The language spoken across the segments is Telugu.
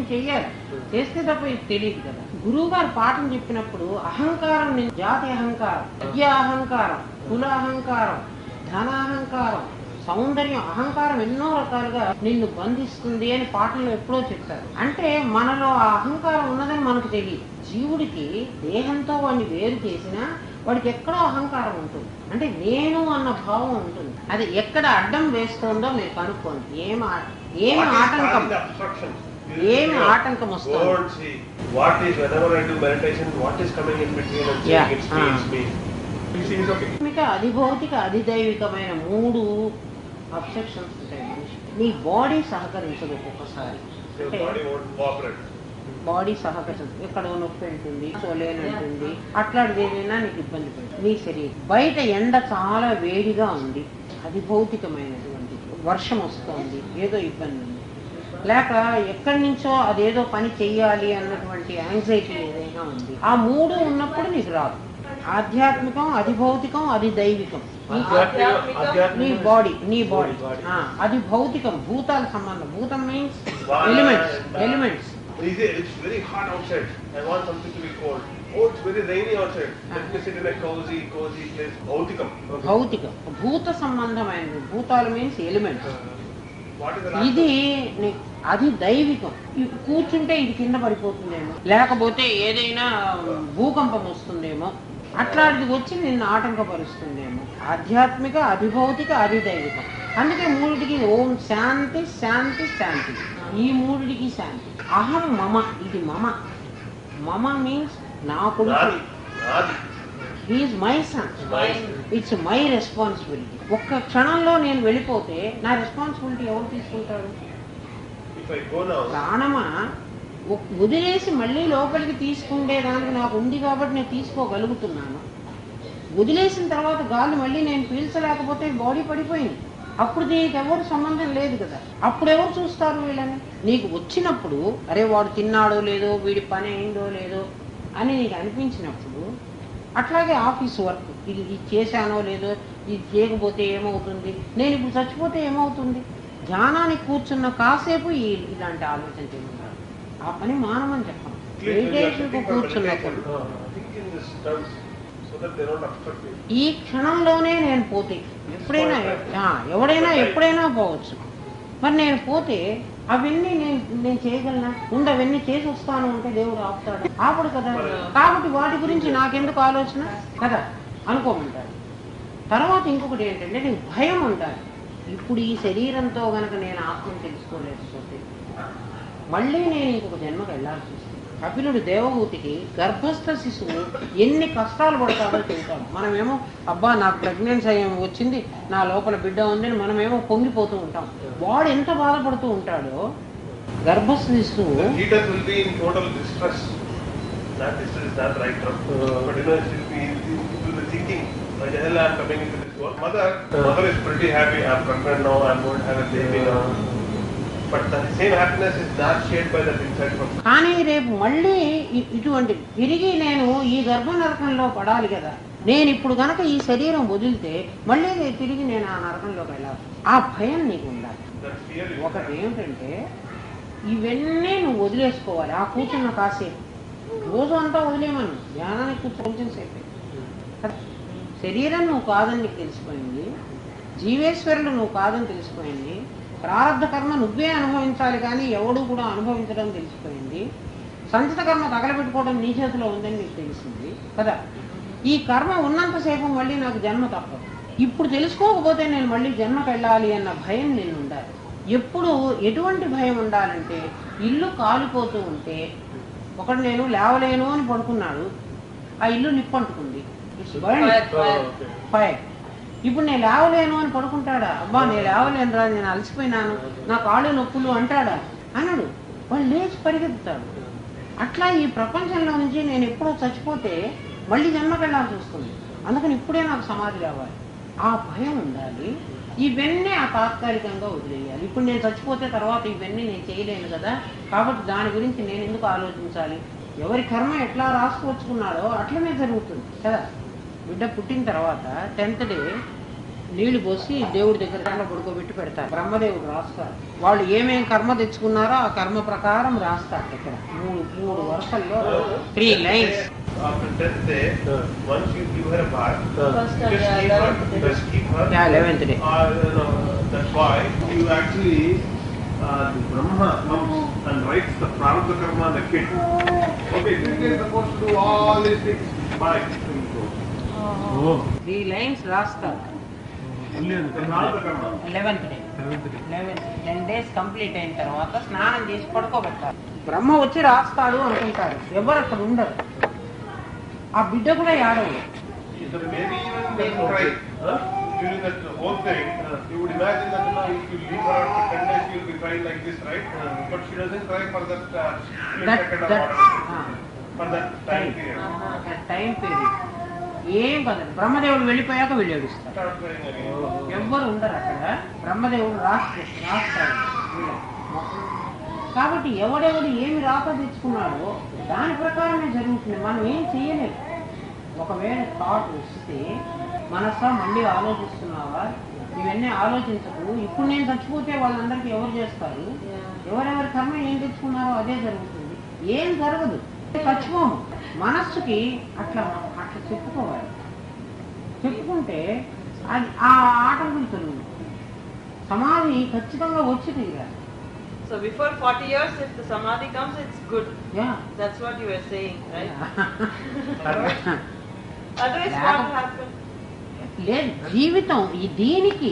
నేను చెయ్యాలి, చేస్తే తప్ప ఇది తెలియదు కదా. గురువు గారు పాఠం చెప్పినప్పుడు అహంకారం, జాతి అహంకారం, విద్యా అహంకారం, కుల అహంకారం, ధనాహంకారం, సౌందర్యం, అహంకారం ఎన్నో రకాలుగా నిన్ను బంధిస్తుంది అని పాఠంలో ఎప్పుడో చెప్పారు. అంటే మనలో ఆ అహంకారం ఉన్నదని మనకు తెలియదు. జీవుడికి దేహంతో వాడిని వేరు చేసినా వాడికి ఎక్కడో అహంకారం ఉంటుంది, అంటే నేను అన్న భావం ఉంటుంది. అది ఎక్కడ అడ్డం వేస్తుందో మీరు కనుక్కోండి. ఏమి ఆటంకం, ఏమి ఆటంకం వస్తుంది. అధిభౌతిక అధిదైవికమైన 3 అబ్సెక్షన్స్ ఉంటాయి మనిషి. నీ బాడీ సహకరించదు ఒక్కొక్కసారి, బాడీ సహకరించదు. ఎక్కడో నొప్పి ఉంటుంది, సోలేనంటుంది, అట్లాంటిది ఏదైనా నీకు ఇబ్బంది పడుతుంది. నీ శరీరం బయట ఎండ చాలా వేడిగా ఉంది, అది భౌతికమైనటువంటి. వర్షం వస్తుంది, ఏదో ఇబ్బంది ఉంది, లేక ఎక్కడి నుంచో అదేదో పని చెయ్యాలి అన్నటువంటి యాంగ్జైటీ ఏదైనా ఉంది. ఆ 3 ఉన్నప్పుడు నీకు రాదు. ఆధ్యాత్మికం, అధిభౌతికం, అది దైవికం. నీ బాడీ అది భౌతికం, భూతాల సంబంధం. భూతం means elements. It's very hot outside. I want something to be cold. Oh, it's very rainy outside. Let me sit in a cozy place. Bhautikam. భౌతికం, భూత సంబంధమైనది. భూతాలు మీన్స్ ఎలిమెంట్స్. ఇది అది దైవికం. కూర్చుంటే ఇది కింద పడిపోతుందేమో, లేకపోతే ఏదైనా భూకంపం వస్తుందేమో, అట్లాంటిది వచ్చి నిన్ను ఆటంకపరుస్తుందేమో. ఆధ్యాత్మిక, అధిభౌతిక, అది దైవికం. అందుకే 3టికి ఓం శాంతి శాంతి శాంతి. ఈ 3టికి శాంతి. అహం మమ, ఇది మమ. మమ మీన్స్ నా కొడుకు, he is my son, it's my responsibility. ఒక్క క్షణంలో నేను వెళ్ళిపోతే నా రెస్పాన్సిబిలిటీ ఎవరు తీసుకుంటాడు? ప్రాణమా వదిలేసి మళ్ళీ లోపలికి తీసుకుండేదానికి నాకు ఉంది కాబట్టి నేను తీసుకోగలుగుతున్నాను. వదిలేసిన తర్వాత గాలి మళ్ళీ నేను పీల్చలేకపోతే బాడీ పడిపోయింది. అప్పుడు దీనికి ఎవరు సంబంధం లేదు కదా. అప్పుడు ఎవరు చూస్తారు వీళ్ళని? నీకు వచ్చినప్పుడు అరే వాడు తిన్నాడో లేదో, వీడి పని అయిందో లేదో అని నీకు అనిపించినప్పుడు, అట్లాగే ఆఫీస్ వర్క్, ఇది చేశానో లేదో, ఇది చేయకపోతే ఏమవుతుంది, నేను ఇప్పుడు చచ్చిపోతే ఏమవుతుంది, ధ్యానానికి కూర్చున్న కాసేపు ఇలాంటి ఆలోచన చేయమంటారు. ఆ పని మానమని చెప్పాను. మెడిటేషన్కు కూర్చున్నప్పుడు ఈ క్షణంలోనే నేను పోతే, ఎవడైనా ఎప్పుడైనా పోవచ్చు. మరి నేను పోతే అవన్నీ నేను చేయగలనా? అవన్నీ చేసి వస్తాను అంటే దేవుడు ఆపుతాడు? ఆపడు కదా. కాబట్టి వాటి గురించి నాకెందుకు ఆలోచన కదా అనుకోమంటాడు. తర్వాత ఇంకొకటి ఏంటంటే నీకు భయం ఉంటాడు. ఇప్పుడు ఈ శరీరంతో గనక నేను ఆత్మను తెలుసుకోలేకపోతే మళ్ళీ నేను ఇంకొక జన్మకు వెళ్ళాల్సి వస్తుంది. కపిలుడు దేవహూతికి గర్భస్థ శిశువు ఎన్ని కష్టాలు పడతాడో చెబుతాడు. మనమేమో అబ్బా నాకు ప్రెగ్నెన్సీ వచ్చింది, నా లోపల బిడ్డ ఉంది అని మనమేమో పొంగిపోతూ ఉంటాం. వాడు ఎంత బాధపడుతూ ఉంటాడో గర్భస్థ శిశువు. కానీ రేపు మళ్ళీ ఇటువంటి తిరిగి నేను ఈ గర్భ నరకంలో పడాలి కదా. నేను ఇప్పుడు గనక ఈ శరీరం వదిలితే మళ్ళీ తిరిగి నేను ఆ నరకంలోకి వెళ్ళాలి. ఆ భయం నీకు ఉండాలి. ఒకటి ఏమిటంటే ఇవన్నీ నువ్వు వదిలేసుకోవాలి. ఆ కూర్చున్న కాసేపు రోజు అంతా వదిలేమను, ధ్యానానికి కూర్చోవలసిన సేపు. శరీరం నువ్వు కాదని నీకు తెలిసిపోయింది, జీవేశ్వరుడు నువ్వు కాదని తెలిసిపోయింది, ప్రారంధ కర్మ నువ్వే అనుభవించాలి కానీ ఎవడూ కూడా అనుభవించడం తెలిసిపోయింది, సంచిత కర్మ తగలబెట్టుకోవడం నీ చేతిలో ఉందని నీకు తెలిసింది కదా. ఈ కర్మ ఉన్నంతసేపు మళ్ళీ నాకు జన్మ తప్పదు. ఇప్పుడు తెలుసుకోకపోతే నేను మళ్ళీ జన్మకు వెళ్ళాలి అన్న భయం నేను ఉండాలి. ఎప్పుడు ఎటువంటి భయం ఉండాలంటే ఇల్లు కాలిపోతూ ఉంటే ఒకడు నేను లేవలేను అని పడుకున్నాడు, ఆ ఇల్లు నిప్పంటుకుంది, ఇట్స్ బర్న్ ఫైర్. ఇప్పుడు నేను లేవలేను అని పడుకుంటాడా? అబ్బా నేను లేవలేను రా, నేను అలసిపోయినాను, నా కాళ్ళు నొప్పులు అంటాడా? అనడు. వాళ్ళు లేచి పరిగెత్తుతాడు. అట్లా ఈ ప్రపంచంలో నుంచి నేను ఎప్పుడో చచ్చిపోతే మళ్ళీ జన్మకెళ్ళాల్సి వస్తుంది. అందుకని ఇప్పుడే నాకు సమాధి రావాలి. ఆ భయం ఉండాలి. ఇవన్నీ ఆ తాత్కాలికంగా వదిలేయాలి. ఇప్పుడు నేను చచ్చిపోతే తర్వాత ఇవన్నీ నేను చేయలేను కదా, కాబట్టి దాని గురించి నేను ఎందుకు ఆలోచించాలి? ఎవరి కర్మ ఎట్లా రాసుకొచ్చుకున్నాడో అట్లనే జరుగుతుంది కదా. బిడ్డ పుట్టిన తర్వాత 10th డే నీళ్లు పోసి దేవుడి దగ్గర పడుకోబెట్టి పెడతారు. బ్రహ్మదేవుడు రాస్తారు. వాళ్ళు ఏమేం కర్మ తెచ్చుకున్నారో ఆ కర్మ ప్రకారం రాస్తారు. ఇక్కడ మూడు వరుసల్లో 3 lines. After 10th day, once you give her a bath, just keep her. Yeah, 11th day. That's why you actually, the Brahma comes and writes the prarabdha karma on the kid. Okay, this kid is supposed to do all these things. Bye. 3 lines రాస్తారు. 11th day. 10 days కంప్లీట్ అయిన తర్వాత స్నానం చేసి పడుకోబెట్టారు. బ్రహ్మ వచ్చి రాస్తాడు అనుకుంటారు, ఎవరు అక్కడ ఉండరు. ఆ బిడ్డ కూడా ఏడవు. Maybe even they cry during that whole thing. You would imagine that if you leave her for 10 days, she will be crying like this, right? But she doesn't cry for that second of water. For that time period. ఏం కదండి, బ్రహ్మదేవుడు వెళ్ళిపోయాక వీళ్ళు ఏడుస్తారు. ఎవ్వరు ఉండరు అక్కడ. బ్రహ్మదేవుడు రాస్తాడు. కాబట్టి ఎవడెవడు ఏమి రాక తెచ్చుకున్నాడో దాని ప్రకారమే జరుగుతుంది. మనం ఏం చేయలేదు. ఒకవేళ థాట్ వస్తే మనసా మళ్ళీ ఆలోచిస్తున్నావా, ఇవన్నీ ఆలోచించకు. ఇప్పుడు నేను చచ్చిపోతే వాళ్ళందరికీ ఎవరు చేస్తారు? ఎవరెవరి కర్మ ఏం తెచ్చుకున్నారో అదే జరుగుతుంది. ఏం జరగదు, చచ్చిపోము. మనస్సుకి అట్లా చెప్పుకోవాలి. చెప్పుకుంటే అది ఆ ఆటంకులు తొలగింది. సమాధి ఖచ్చితంగా వచ్చి తీరాలి. So before 40 years, if the samadhi comes, it's good. Yeah. That's what you were saying, right? Yeah. Otherwise, what happens? లేదు, జీవితం దీనికి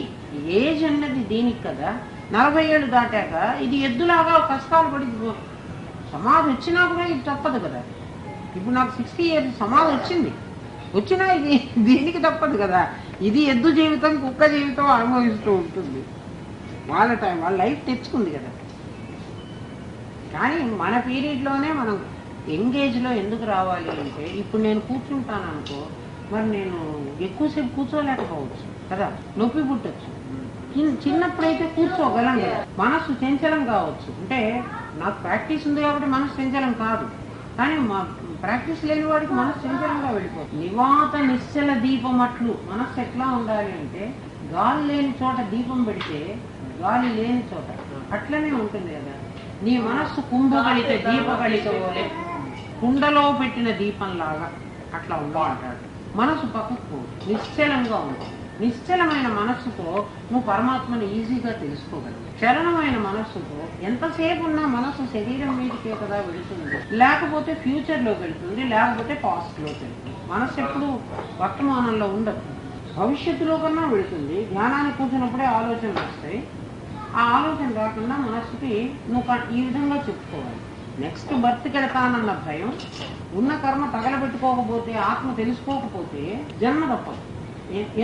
ఏజ్ అన్నది దీనికి కదా. 40 ఏళ్ళు దాటాక ఇది ఎద్దులాగా కష్టాలు పడి సమాధి వచ్చినా కూడా ఇది తప్పదు కదా. ఇప్పుడు నాకు 60 years సమాధి వచ్చినా ఇది దీనికి తప్పదు కదా. ఇది ఎద్దు జీవితం, కుక్క జీవితం అనుభవిస్తూ ఉంటుంది. వాళ్ళ టైం, వాళ్ళ లైఫ్ తెచ్చుకుంది కదా. కానీ మన పీరియడ్లోనే మనం ఎంగేజ్లో ఎందుకు రావాలి అంటే, ఇప్పుడు నేను కూర్చుంటాను అనుకో, మరి నేను ఎక్కువసేపు కూర్చోలేకపోవచ్చు కదా, నొప్పి పుట్టచ్చు. చిన్నప్పుడైతే కూర్చోగలం కదా. మనస్సు చంచలం కావచ్చు. అంటే నాకు ప్రాక్టీస్ ఉంది కాబట్టి మనస్సు చంచలం కాదు. కానీ మా ప్రాక్టీస్ లేని వాడికి మనస్సు చంచలంగా వెళ్ళిపోతుంది. నివాత నిశ్చల దీపం అట్లు మనస్సు ఎట్లా ఉండాలి అంటే, గాలి లేని చోట దీపం పెడితే గాలి లేని చోట అట్లనే ఉంటుంది కదా. నీ మనస్సు కుంభగలిత దీపగలిత పోలే, కుండలో పెట్టిన దీపంలాగా అట్లా ఉండాలంటాడు. మనసు పక్కకు నిశ్చలంగా ఉంటుంది. నిశ్చలమైన మనస్సుతో నువ్వు పరమాత్మని ఈజీగా తెలుసుకోగలవు. చలనమైన మనస్సుతో ఎంతసేపు ఉన్నా మనస్సు శరీరం మీదకే కదా వెళుతుంది, లేకపోతే ఫ్యూచర్లోకి వెళుతుంది, లేకపోతే పాస్ట్లోకి వెళుతుంది. మనస్సు ఎప్పుడు వర్తమానంలో ఉండదు, భవిష్యత్తులో కన్నా వెళుతుంది. ధ్యానాన్ని కూర్చున్నప్పుడే ఆలోచనలు వస్తాయి. ఆ ఆలోచన రాకుండా మనస్సుకి నువ్వు ఈ విధంగా చెప్పుకోవాలి. నెక్స్ట్ బర్త్కి వెళ్తానన్న భయం, ఉన్న కర్మ తగలబెట్టుకోకపోతే, ఆత్మ తెలుసుకోకపోతే జన్మ తప్పదు.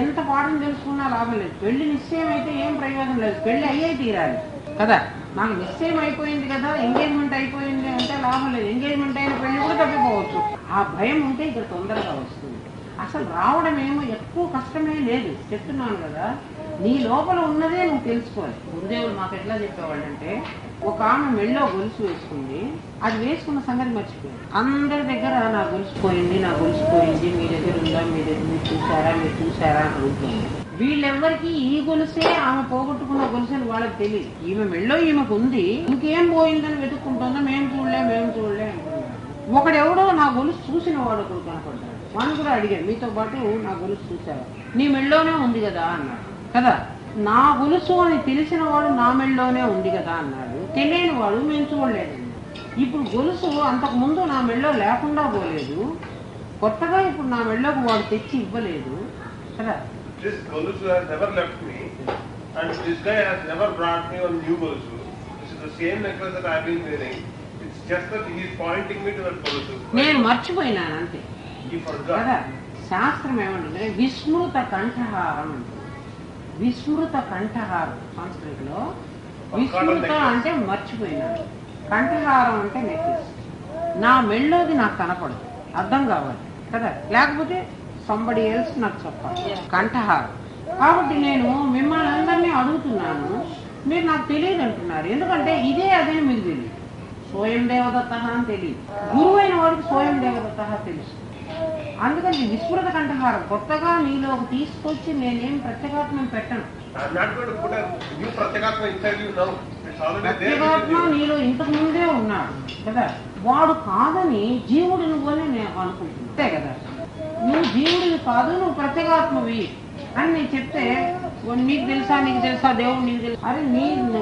ఎంత పాఠం తెలుసుకున్నా లాభం లేదు. పెళ్లి నిశ్చయం అయితే ఏం ప్రయోజనం లేదు. పెళ్లి అయ్యే తీరాలి కదా. నాకు నిశ్చయం అయిపోయింది కదా, ఎంగేజ్మెంట్ అయిపోయింది అంటే లాభం లేదు. ఎంగేజ్మెంట్ అయిన పెళ్లి కూడా తప్పిపోవచ్చు. ఆ భయం ఉంటే ఇక్కడ తొందరగా వస్తుంది. అసలు రావడం ఏమో ఎక్కువ కష్టమే లేదు. చెప్తున్నాను కదా, నీ లోపల ఉన్నదే నువ్వు తెలుసుకోవాలి. గురుదేవులు మాకు ఎట్లా చెప్పేవాళ్ళంటే, ఒక ఆమె మెళ్ళో గొలుసు వేసుకుంది, అది వేసుకున్న సంగతి మర్చిపోయింది. అందరి దగ్గర నా గొలుసు పోయింది, నా గొలుసు పోయింది, మీ దగ్గర ఉందా, మీరు చూసారా అని అడుగుతుంది. వీళ్ళెవ్వరికి ఈ గొలుసే ఆమె పోగొట్టుకున్న గొలుసు అని వాళ్ళకి తెలియదు. ఈమె మెళ్ళో ఈమెకు ఉంది, ఇంకేం పోయిందని వెతుక్కుంటుందో, మేము చూడలే అంటున్నారు. ఒకడెవడో నా గొలుసు చూసిన వాడు ఒకడు కనపడ్డాడు. వాడిని కూడా అడిగాడు, మీతో పాటు నా గొలుసు చూసావా? నీ మెళ్ళోనే ఉంది కదా అన్నాడు. కదా, నా గొలుసు అని తెలిసిన వాడు నా మెళ్ళలోనే ఉంది కదా అన్నాడు. తెలియని వాడు మేము చూడలేదు. ఇప్పుడు గొలుసు అంతకు ముందు నా మెళ్ళో లేకుండా పోలేదు, కొత్తగా ఇప్పుడు నా మెళ్ళోకి వాడు తెచ్చి ఇవ్వలేదు కదా. This golusu has never left me, and this guy has never brought me one new golusu. This is the same necklace that I have been wearing. It's just that he is pointing me to that golusu. నేను మర్చిపోయినాను అంతే కదా. శాస్త్రం ఏమంటుంది, విస్మృత కంఠహారం అంటే. విస్మృత కంఠహారం సంస్కృతిలో విస్మృత అంటే మర్చిపోయినాడు, కంఠహారం అంటే నెక్లెస్. నా మెళ్ళోది నాకు కనపడదు, అర్థం కావాలి కదా, లేకపోతే సంబడి ఎల్స్ నాకు చెప్పాలి. కంఠహారం. కాబట్టి నేను మిమ్మల్ని అందరినీ అడుగుతున్నాను, మీరు నాకు తెలియదు అంటున్నారు. ఎందుకంటే ఇదే అదే మీకు తెలియదు. స్వయం దేవదత్త అని తెలియదు. గురువైన వాడికి స్వయం దేవదత్త తెలుసు. అందుకని విస్మృత కంఠహారం కొత్తగా నీలోకి తీసుకొచ్చి నేనేం ప్రత్యేగాత్మను పెట్టను. ప్రత్యేగాత్మ నీలో ఇంతకు ముందే ఉన్నాడు కదా, వాడు కాదని జీవుడు నువ్వని నేను అనుకుంటున్నాను అంతే కదా. నువ్వు జీవుడివి కాదు, నువ్వు ప్రత్యేగాత్మవి అని నేను చెప్తే నీకు తెలుసా దేవుడు నీకు తెలుసు, అరే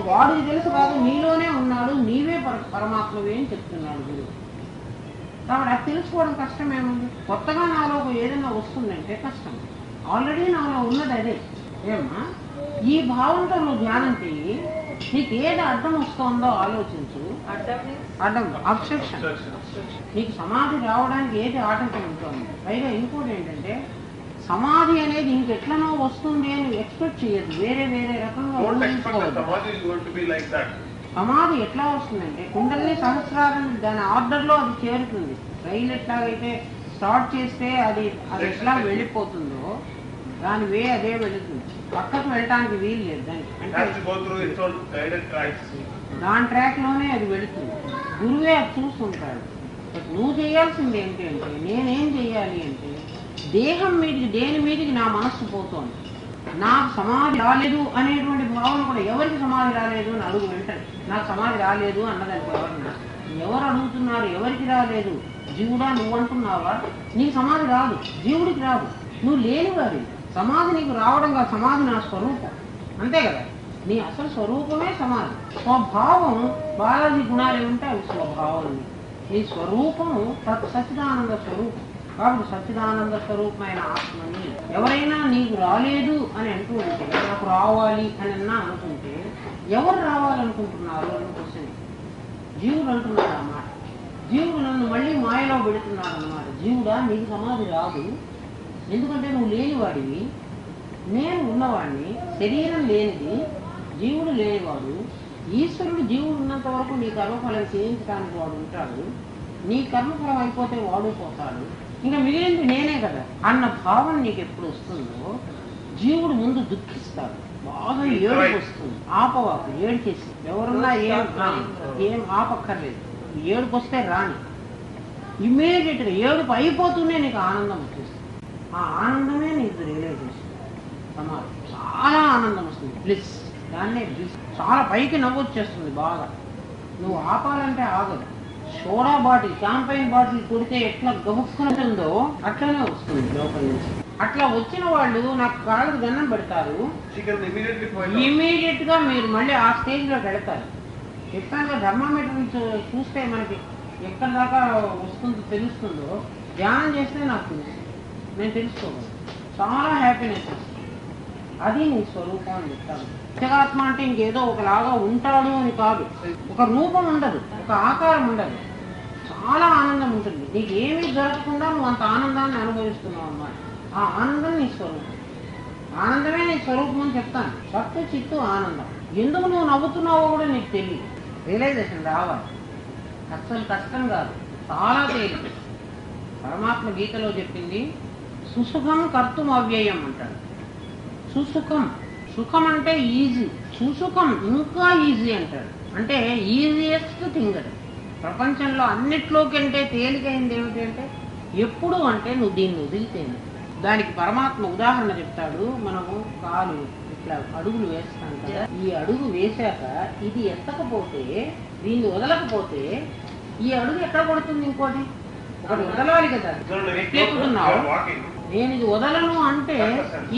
వాడికి తెలుసు కాదు, నీలోనే ఉన్నాడు, నీవే పరమాత్మవి అని చెప్తున్నాడు గురువు. కాబట్టి అది తెలుసుకోవడం కష్టమేముంది. కొత్తగా నాలో ఏదైనా వస్తుందంటే కష్టం, ఆల్రెడీ నాలో ఉన్నది అదే. ఏమా ఈ భావంతో నువ్వు ధ్యానం చెయ్యి, నీకు ఏది అడ్డం వస్తుందో ఆలోచించు. అడ్డం అబ్స్ట్రక్షన్. నీకు సమాధి రావడానికి ఏది ఆటంకం ఉంటుంది. పైగా ఇంకోటి ఏంటంటే సమాధి అనేది ఇంకెట్లనో వస్తుంది అని ఎక్స్పెక్ట్ చేయదు, వేరే రకంగా ఊహించుకోవద్దు. సమాధి ఎట్లా వస్తుందంటే కుండలిని సహస్రారం దాని ఆర్డర్లో అది చేరుతుంది. రైలు ఎట్లాగైతే స్టార్ట్ చేస్తే అది ఎట్లా వెళ్ళిపోతుందో దాని వే అదే వెళుతుంది, పక్కకు వెళ్ళటానికి వీలు లేదు దానికి. దాని ట్రాక్ లోనే అది వెళుతుంది, గురువే అది చూస్తుంటాడు. బట్ నువ్వు చేయాల్సింది ఏంటి అంటే, నేనేం చెయ్యాలి అంటే దేహం మీదకి దేని మీదకి నా మనస్సు పోతోంది, నాకు సమాధి రాలేదు అనేటువంటి భావన కూడా. ఎవరికి సమాధి రాలేదు అని అడుగు వెంటనే, నాకు సమాధి రాలేదు అన్నదానికి ఎవరు అడుగుతున్నారు, ఎవరికి రాలేదు? జీవుడా నువ్వు అంటున్నావా? నీకు సమాధి రాదు, జీవుడికి రాదు, నువ్వు లేనివాడి. సమాధి నీకు రావడం కాదు, సమాధి నా స్వరూపం అంతే కదా. నీ అసలు స్వరూపమే సమాధి. స్వభావం బాలాజీ గుణాలు ఏముంటే అవి స్వభావం. నీ స్వరూపము సచ్చిదానంద స్వరూపం. కాబట్టి సచ్చిదానంద స్వరూపమైన ఆత్మని ఎవరైనా నీకు రాలేదు అని అంటూ ఉంటే, నాకు రావాలి అని అన్నా అనుకుంటే, ఎవరు రావాలనుకుంటున్నారు అని క్వశ్చన్. జీవుడు అంటున్నాడు అన్నమాట. జీవుడు నన్ను మళ్ళీ మాయలో పెడుతున్నాడు అన్నమాట. జీవుడా నీకు సమాధి రాదు, ఎందుకంటే నువ్వు లేనివాడివి, నేను ఉన్నవాడిని, శరీరం లేనిది, జీవుడు లేనివాడు. ఈశ్వరుడు జీవుడు ఉన్నంత వరకు నీ కర్మఫలం చేయించడానికి వాడు ఉంటాడు, నీ కర్మఫలం అయిపోతే వాడు పోతాడు, ఇంకా మిగిలింది నేనే కదా అన్న భావన నీకు ఎప్పుడు వస్తుందో జీవుడు ముందు దుఃఖిస్తాడు, బాగా ఏడుపు వస్తుంది. ఆపవాకు ఏడిచేసి ఎవరన్నా ఏం ఆపక్కర్లేదు, ఏడుపు వస్తే రాని ఇమ్మీడియట్గా ఏడుపు అయిపోతూనే నీకు ఆనందం వచ్చేస్తుంది. ఆ ఆనందమే నీకు రియలైజేషన్ సమాధి. చాలా ఆనందం వస్తుంది, బ్లిస్. దాన్నే బ్లిస్. చాలా పైకి నవ్వొచ్చేస్తుంది బాగా. నువ్వు ఆపాలంటే ఆగదు. సోడా బాటిల్, షాంపైన్ బాటిల్ కొడితే ఎట్లా గబుక్కుంటుందో అట్లనే వస్తుంది లోపల నుంచి. అట్లా వచ్చిన వాళ్ళు నాకు కాళ్ళకు దండం పెడతారు, ఇమీడియట్ గా మీరు మళ్ళీ ఆ స్టేజ్ లోకి వెళతారు. ఎక్కడ థర్మామీటర్ చూస్తే మనకి ఎక్కడ దాకా వస్తుందో తెలుస్తుందో, ధ్యానం చేస్తే నాకు తెలుసు, నేను తెలుసుకోగలను. చాలా హ్యాపీనెస్ వస్తుంది. అది నీ స్వరూపం అని చెప్తాను. ప్రత్యేగాత్మ అంటే ఇంకేదో ఒకలాగా ఉంటాడు అని కాదు. ఒక రూపం ఉండదు, ఒక ఆకారం ఉండదు, చాలా ఆనందం ఉంటుంది. నీకు ఏమీ జరగకుండా నువ్వు అంత ఆనందాన్ని అనుభవిస్తున్నావు అన్నమాట. ఆ ఆనందం నీ స్వరూపం. ఆనందమే నీ స్వరూపం అని చెప్తాను. సత్తు చిత్తు ఆనందం. ఎందుకు నువ్వు నవ్వుతున్నావో కూడా నీకు తెలియదు. రియలైజేషన్ రావాలి. అసలు కష్టం కాదు, చాలా తేలిక. పరమాత్మ గీతలో చెప్పింది సుసుఖం కర్తుం అవ్యయం అంటాడు. సుసుఖం, సుఖం అంటే ఈజీ, సుసుఖం ఇంకా ఈజీ అంటాడు. అంటే ఈజియెస్ట్ థింగ్ అది ప్రపంచంలో అన్నిట్లోకంటే తేలికైంది ఏమిటి అంటే ఎప్పుడు అంటే నువ్వు దీన్ని వదిలితేనే. దానికి పరమాత్మ ఉదాహరణ చెప్తాడు. మనము కాలు ఇట్లా అడుగులు వేస్తాం కదా, ఈ అడుగు వేశాక ఇది ఎత్తకపోతే, దీన్ని వదలకపోతే ఈ అడుగు ఎక్కడ పడుతుంది? ఇంకోటి ఒకటి వదలాలి కదా, ఎట్లెక్కుతున్నావు. నేను ఇది వదలను అంటే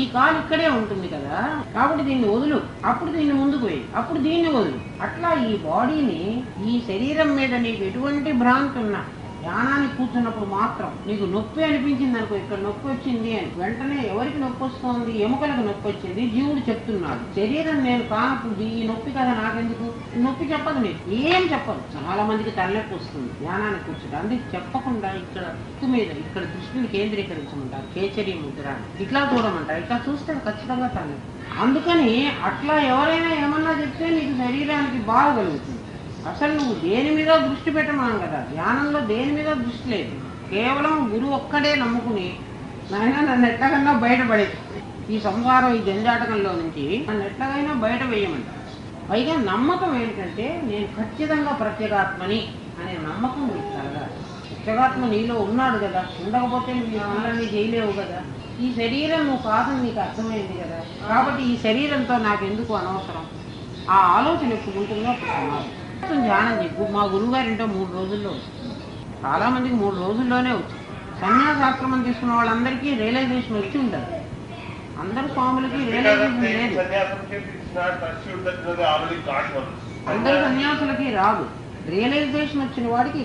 ఈ కాలు ఇక్కడే ఉంటుంది కదా, కాబట్టి దీన్ని వదులు, అప్పుడు దీన్ని ముందుకు పోయి, అప్పుడు దీన్ని వదులు. అట్లా ఈ బాడీని, ఈ శరీరం మీద నీకు ఎటువంటి భ్రాంతి ఉన్నా, ధ్యానానికి కూర్చున్నప్పుడు మాత్రం నీకు నొప్పి అనిపించింది అనుకో, ఇక్కడ నొప్పి వచ్చింది అని వెంటనే ఎవరికి నొప్పి వస్తుంది? ఎముకలకు నొప్పి వచ్చింది. జీవుడు చెప్తున్నాడు, శరీరం నేను కానప్పుడు ఈ నొప్పి కదా నాకెందుకు? నొప్పి చెప్పదు, నీకు ఏం చెప్పదు. చాలా మందికి తలనొప్పి వస్తుంది ధ్యానానికి కూర్చుంటే, అందుకే చెప్పకుండా ఇక్కడ మీద ఇక్కడ దృష్టిని కేంద్రీకరించమంటారు. కేచరి ముద్ర ఇట్లా చూడమంటారు. ఇట్లా చూస్తే ఖచ్చితంగా తలనొప్పి. అందుకని అట్లా ఎవరైనా ఏమన్నా చెప్తే నీకు శరీరానికి బాగా కలుగుతుంది. అసలు నువ్వు దేని మీద దృష్టి పెట్టమన్నాం కదా, ధ్యానంలో దేని మీద దృష్టి లేదు. కేవలం గురువు ఒక్కడే నమ్ముకుని, నాయన నన్ను ఎట్లాగైనా బయటపడే ఈ సంసారం, ఈ జంజాటకంలో నుంచి నన్ను ఎట్లాగైనా బయట వేయమంట. పైగా నమ్మకం ఏంటంటే నేను ఖచ్చితంగా ప్రత్యేగాత్మని అనే నమ్మకం నీకు కలగాలి. సత్యగాత్మ నీలో ఉన్నాడు కదా, ఉండకపోతే నీ పనులన్నీ చేయలేవు కదా. ఈ శరీరం నువ్వు కాదని నీకు అర్థమైంది కదా, కాబట్టి ఈ శరీరంతో నాకెందుకు అనవసరం, ఆ ఆలోచన ఎప్పుడు ఉంటుందో అప్పుడు సమాధి. ధ్యానం చెప్పు. మా గురువుగారింటో 3 రోజుల్లో వచ్చింది. చాలా మందికి 3 రోజుల్లోనే వచ్చింది. సన్యాసాశ్రమం తీసుకున్న వాళ్ళందరికీ రియలైజేషన్ వచ్చి ఉండదు. అందరు స్వాములకి రియలైజేషన్ లేదు. అందరు సన్యాసులకి రాదు. రియలైజేషన్ వచ్చిన వాడికి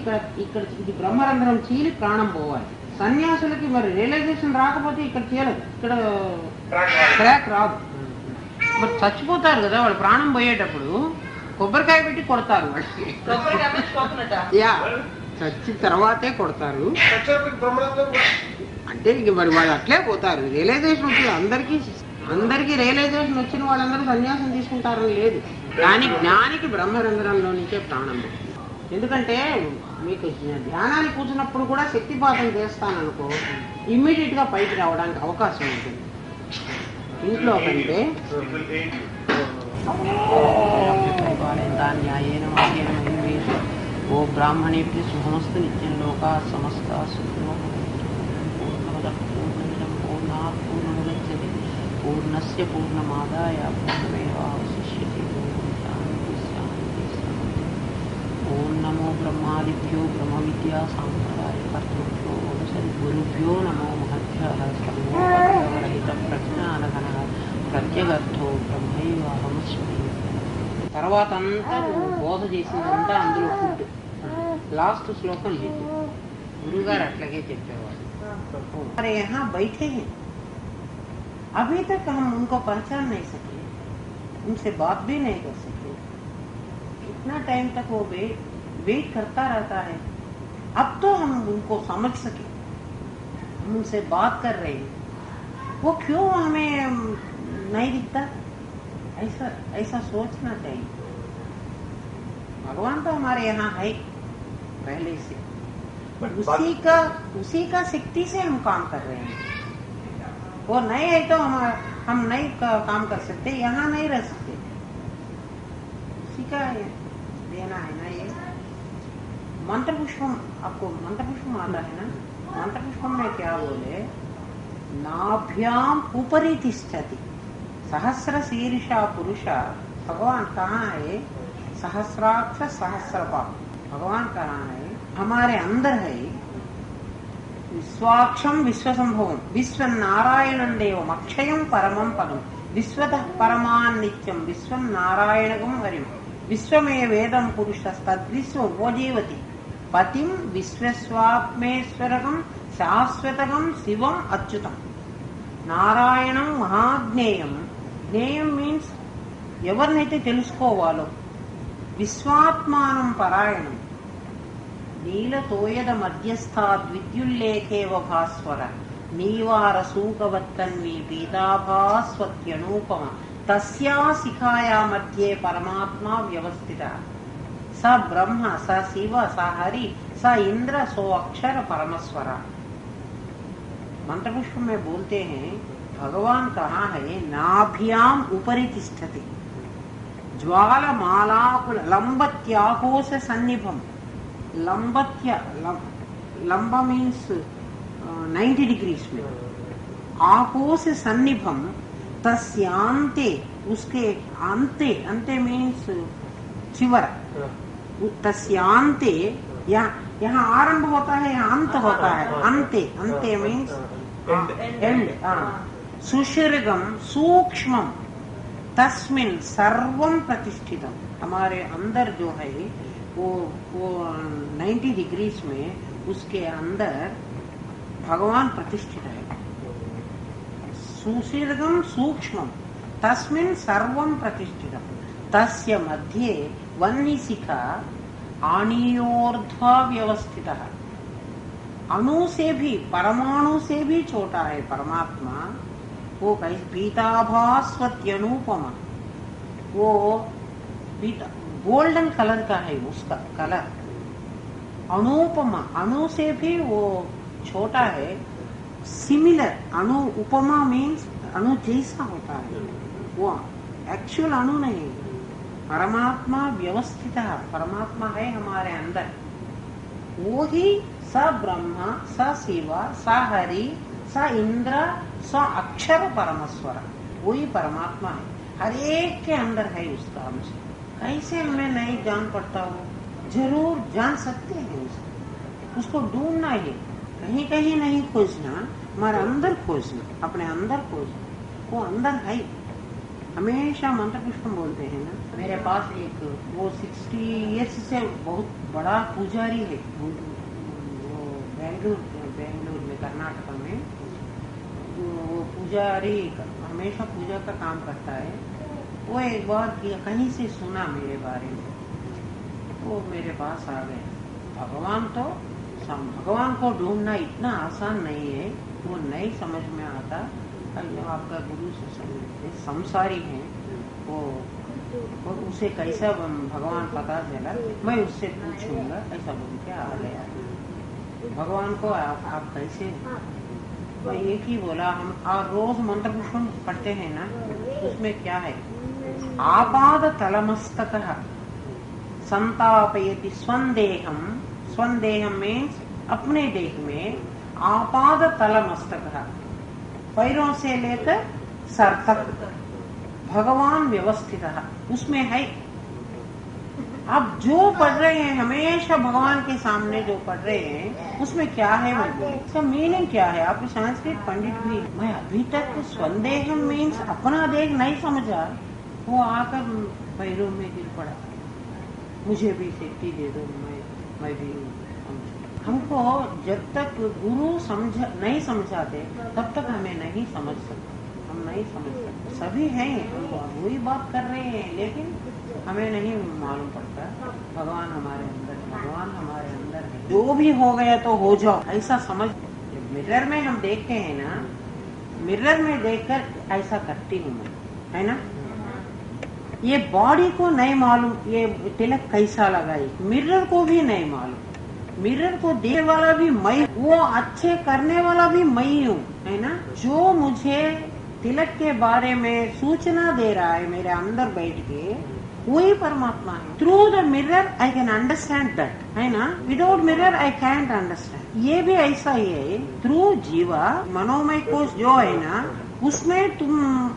ఇక్కడ ఇది బ్రహ్మరంధ్రం చీలి ప్రాణం పోవాలి. సన్యాసులకి మరి రియలైజేషన్ రాకపోతే ఇక్కడ చీలదు, ఇక్కడ క్రాక్ రాదు. మరి చచ్చిపోతారు కదా వాళ్ళు ప్రాణం పోయేటప్పుడు, కొబ్బరికాయ పెట్టి కొడతారు వాళ్ళకి. యా, చచ్చిన తర్వాతే కొడతారు. అంటే ఇంక మరి వాళ్ళు అట్లే పోతారు. రియలైజేషన్ వచ్చిన అందరికీ రియలైజేషన్ వచ్చిన వాళ్ళందరూ సన్యాసం తీసుకుంటారని లేదు. కానీ జ్ఞానికి బ్రహ్మరంధ్రంలో నుంచే ప్రాణం. ఎందుకంటే మీకు ధ్యానాన్ని కూర్చున్నప్పుడు కూడా శక్తిపాతం చేస్తాననుకో, ఇమ్మీడియట్ గా పైకి రావడానికి అవకాశం ఉంటుంది. ఇంట్లో కంటే ఓ బ్రాహ్మణేభ్య శుభమస్తు నిత్యం లోకా సమస్త పూర్ణముదచ్చతి పూర్ణస్య పూర్ణమాదాయ పూర్ణమేవావశిష్యతే. ఓం నమో బ్రహ్మాదిభ్యో బ్రహ్మ విద్యా సాంప్రదాయ కర్తృభ్యో గురుభ్యో నమో మహద్భ్యః సర్వోపరహిత ప్రజ్ఞానఘన ప్రత్యగర్థో బ్రహ్మైవాహమస్మి. తర్వాత అంతా బోధ చేసిందంతా అందులో ఫుడ్. లాస్ట్ శ్లోకం లేదు, గురుగారు అట్లాగే చెప్పేవాడు. अरे यहाँ बैठे हैं, अभी तक हम उनको पहचान नहीं सके, उनसे बात भी नहीं कर सके. इतना टाइम तक वो वेट करता रहता है. अब तो हम उनको समझ सके, हम उनसे बात कर रहे हैं, वो क्यों हमें नहीं दिखता? ऐसा सोचना चाहिए. भगवान तो हमारे यहाँ है पहले से, उसी का शक्ति से हम काम कर रहे हैं. वो नहीं है तो हम नहीं काम कर सकते, यहाँ नहीं रह सकते. उसी का देना है ना. ये मंत्र पुष्पम, आपको मंत्र पुष्पम आता है ना. मंत्र पुष्पम में क्या बोले, नाभ्याम ऊपरी तिष्ठति सहस्र शीर्षा पुरुष. भगवान कहाँ है? सहस्राक्ष सहस्रपाद. भगवान कहाँ है? हमारे अंदर है. विश्वाक्षम विश्वसंभवम विश्व नारायणं देवम अक्षयम परमं पदम विश्वतः परमान् नित्यम विश्व नारायणगम हरिम विश्वमे वेदम पुरुषस्तद्विश्व उपजीवति पतिम विश्वस्वात्मेश्वरगम शाश्वतगम शिवम अच्युतम. నారాయణం మహాజ్ఞేయం. జ్ఞేయం మీన్స్ ఎవరినైతే తెలుసుకోవాలో. విశ్వాత్మానం పరాయణం. నీలతోయద మధ్యస్థాద్విద్యుల్లేఖేవ భాస్వర నీవార సూకవత్తన్వి పీతాభాస్వత్యనూపమ తస్యా శిఖాయా మధ్యే పరమాత్మా వ్యవస్థిత. స బ్రహ్మ స శివ స హరి స ఇంద్ర సో అక్షర परमेश्वर. मंत्रपुष्प में बोलते हैं भगवान कहाँ है? नाभ्याम ऊपरी तिष्ठति ज्वालमालाकुल लंबत्याकोश सन्निभम. लंबा मीन्स 90 डिग्रीज में. आकोश सन्निभम तस्यांते, उसके अंते, अंते मीन्स चिवर. तस्यांते यहाँ आरंभ होता है, यहाँ अंत होता है. अंते, अंते मीन्स एंड. सुशीर्घम सूक्ष्मम तस्मिन सर्वम प्रतिष्ठितम. हमारे अंदर जो है वो 90 डिग्रीज में, उसके अंदर भगवान प्रतिष्ठित है. सुशीर्घम सूक्ष्मम तस्मिन सर्वम प्रतिष्ठितम. तस्य मध्ये वह्निशिखा आणीयोर्ध्वा व्यवस्थित. अणु से भी, परमाणु से भी छोटा है परमात्मा. वो कैसे? पीताभास्वत्यनूपमा. वो गोल्डन कलर का है उसका कलर. अनूपमा, अणु से भी वो छोटा है. सिमिलर, अणु उपमा मीन्स अणु जैसा होता है. वो एक्चुअल अणु नहीं. परमात्मा व्यवस्थित है. परमात्मा है हमारे अंदर, वो ही स ब्रह्म, स शिव, स हरि, स इंद्र, स अक्षर परमेश्वर, वही परमात्मा है। हर एक के अंदर है उसका अंश। कैसे हमें नहीं जान पड़ता हो? जरूर जान सकते हैं उसको ढूंढना ही, कहीं कहीं नहीं खोजना, हमारे अंदर खोजना, अपने अंदर खोजना। वो अंदर है। हमेशा मंत्र पुष्पम बोलते हैं ना। मेरे पास एक वो 60 इयर्स से बहुत बड़ा पुजारी है, वो बेंगलुरु में, कर्नाटक में। वो पुजारी हमेशा पूजा का काम करता है। वो एक बार कहीं से सुना मेरे बारे में, वो मेरे पास आ गया। भगवान को ढूंढना इतना आसान नहीं है, वो नहीं समझ में आता। आपका गुरु से समझते संसारी है वो उसे कैसा भगवान पता चला, मैं उससे पूछूंगा, ऐसा बोल के आ गया। भगवान को आप कैसे? मैं एक ही बोला, हम रोज मंत्र पुष्पम पढ़ते हैं ना, उसमें क्या है? आपाद तलमस्तकः संतापयति स्वंदेहम। स्वंदेहम मीन्स अपने देह में, आपाद तलमस्तकः पैरों से लेकर सर तक भगवान व्यवस्थित है, उसमें है। आप जो पढ़ रहे हैं हमेशा भगवान के सामने जो पढ़ रहे हैं, उसमें क्या है? इसका मीनिंग क्या है? आप संस्कृत पंडित भी, मैं अभी तक स्वंदेहम मीन्स अपना देह नहीं समझा। वो आकर पैरों में गिर पड़ा, मुझे भी शक्ति दे दो, मैं भी। हमको जब तक गुरु नहीं समझाते तब तक हमें नहीं समझ सकते, हम नहीं समझ सकते। सभी हैं, वही बात कर रहे हैं, लेकिन हमें नहीं मालूम पड़ता भगवान हमारे अंदर, भगवान हमारे अंदर है। जो भी हो गया तो हो जाओ, ऐसा समझ। मिरर में हम देखते हैं ना, मिरर में देखकर ऐसा करती हूँ मैं, है ना। ये बॉडी को नहीं मालूम ये तिलक कैसा लगाई, मिरर को भी नहीं मालूम। मिरर को देने वाला भी मैं, वो अच्छे करने वाला भी मैं हूँ, है ना। जो मुझे तिलक के बारे में सूचना दे रहा है मेरे अंदर बैठ के, वही परमात्मा है। Through the mirror I can understand that, है ना। Without mirror I can't understand. ये भी ऐसा ही है। थ्रू जीवा मनोमय कोश जो है ना, उसमें तुम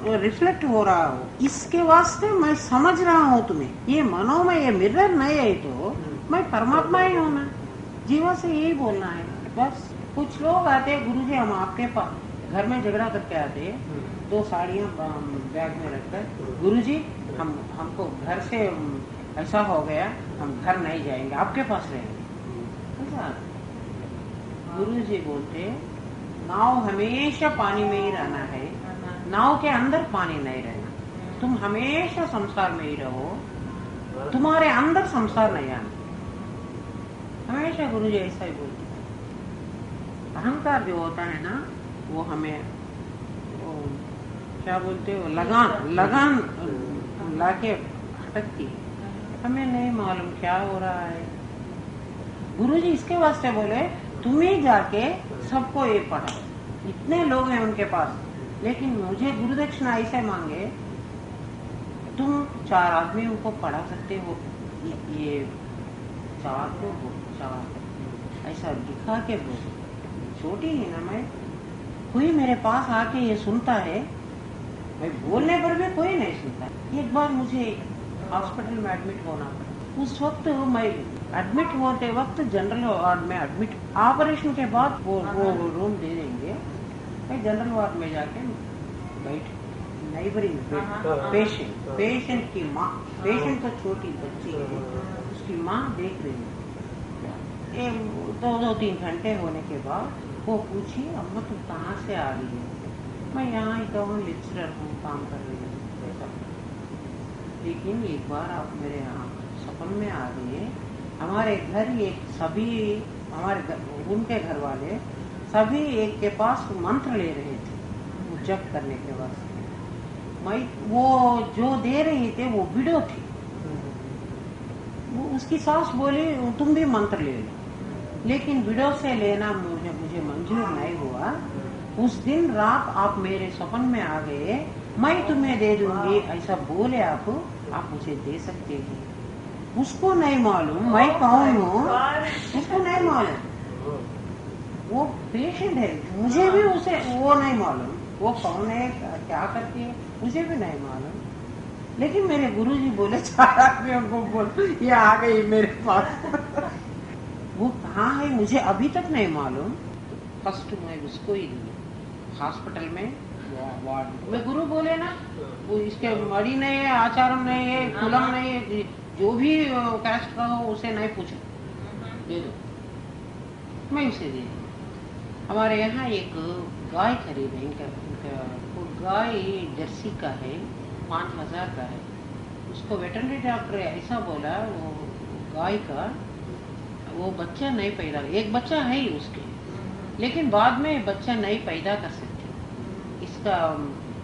रिफ्लेक्ट हो रहा हो, इसके वास्ते मैं समझ रहा हूँ तुम्हें। ये मनोमय, ये मिरर नहीं है तो मैं परमात्मा ही हूँ ना। जीवा से यही बोलना है बस। कुछ लोग आते हैं, गुरुजी हम आपके पास घर में झगड़ा करके आते हैं, 2 साड़ियाँ बैग में रखकर, गुरुजी हमको घर से ऐसा हो गया, हम घर नहीं जाएंगे, आपके पास रहेंगे। ऐसा गुरुजी बोलते, नाव हमेशा पानी में ही रहना है, नाव के अंदर पानी नहीं रहना। तुम हमेशा संसार में ही रहो, तुम्हारे अंदर संसार नहीं आना। हमेशा गुरुजी ऐसा ही बोलते। अहंकार जो होता है ना, वो हमें क्या बोलते हो, लगान लाके भटकती है। हमें नहीं मालूम क्या हो रहा है। गुरुजी इसके वास्ते बोले, तुम ही जाके सबको ये पढ़ाओ। इतने लोग हैं उनके पास, लेकिन मुझे गुरुदक्षिणा ऐसे मांगे, तुम 4 आदमियों को पढ़ा सकते हो, ये 4 को 4 ऐसा दिखा के बोलो। छोटी है ना मैं, कोई मेरे पास आके ये सुनता है, मैं बोलने पर भी कोई नहीं सुनता। एक बार मुझे हॉस्पिटल में एडमिट होना पड़ा। उस वक्त मैं एडमिट होते वक्त जनरल वार्ड में एडमिट, ऑपरेशन के बाद वो रूम दे देंगे। मैं जनरल वार्ड में जाके बैठ, नाइबरिंग पेशेंट की माँ, पेशेंट तो छोटी बच्ची है, उसकी माँ देख रही है। 2-3 घंटे होने के बाद वो पूछी, अम्मा तुम कहाँ से आ रही है? मैं यहाँ ही कहूँ लेक्चरर हूँ, काम कर रही हूँ। लेकिन एक बार आप मेरे यहाँ सपन में आ गए। हमारे घर एक सभी हमारे उनके घर वाले सभी एक के पास मंत्र ले रहे थे जप करने के बाद। मैं वो जो दे रही थे वो विडो थी। वो उसकी सास बोली तुम भी मंत्र ले लो, लेकिन विडो से लेना मुझे मंजूर नहीं हुआ। उस दिन रात आप मेरे सपन में आ गए, मैं तुम्हें दे दूंगी ऐसा बोले आप मुझे दे सकते हैं। उसको नहीं मालूम मैं कौन हूँ, उसको नहीं मालूम। वो पेशेंट है, मुझे भी उसे वो नहीं मालूम, वो कौन है, क्या करती है, मुझे भी नहीं मालूम। लेकिन मेरे गुरुजी बोले 4 आदमियों को बोल, ये आ गई मेरे पास। वो कहाँ है मुझे अभी तक नहीं मालूम। फर्स्ट मैं उसको ही दी हॉस्पिटल में वार्ड में। गुरु बोले ना, वो इसके मड़ी नहीं है, आचारम नहीं है, कुलम नहीं है, जो भी कैस्ट का हो उसे नहीं पूछो, दे दो, मैं उसे दे दी। हमारे यहाँ एक गाय खरीदे, इनका वो गाय जर्सी का है, 5,000 का है। उसको वेटरनरी डॉक्टर ऐसा बोला, वो गाय का वो बच्चा नहीं पैदा, एक बच्चा है ही उसके, लेकिन बाद में बच्चा नहीं पैदा कर सकती। इसका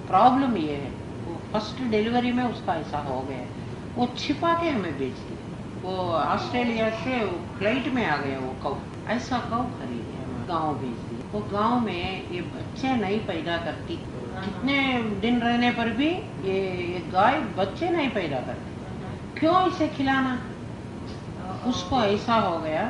प्रॉब्लम ये है, वो फर्स्ट डिलीवरी में उसका ऐसा हो गया, वो छिपा के हमें बेच दी। वो ऑस्ट्रेलिया से फ्लाइट में आ गया वो कौ, ऐसा कौ खरीदे, गाँव भेज दी। वो गांव में ये बच्चे नहीं पैदा करती, कितने दिन रहने पर भी ये गाय बच्चे नहीं पैदा करती, क्यों इसे खिलाना। उसको ऐसा हो गया,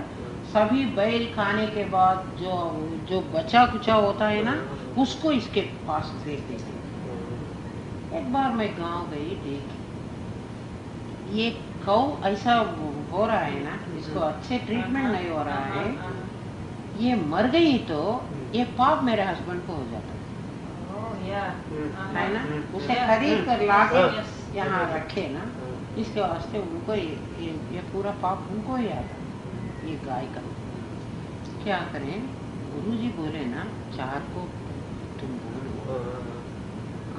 सभी बैल खाने के बाद जो बचा कुचा होता है ना, उसको इसके पास दे देते। एक बार मैं गांव गई, देखी ये कौ ऐसा हो रहा है ना, इसको अच्छे ट्रीटमेंट नहीं हो रहा है, ये मर गई तो ये पाप मेरे हस्बैंड को हो जाता है ना। उसे खरीद कर लाके यहाँ रखे ना, इसके वास्ते उनको ये पूरा पाप उनको ही आता, ये गाय का। क्या करें, गुरुजी बोले ना 4 को तुम बोलो,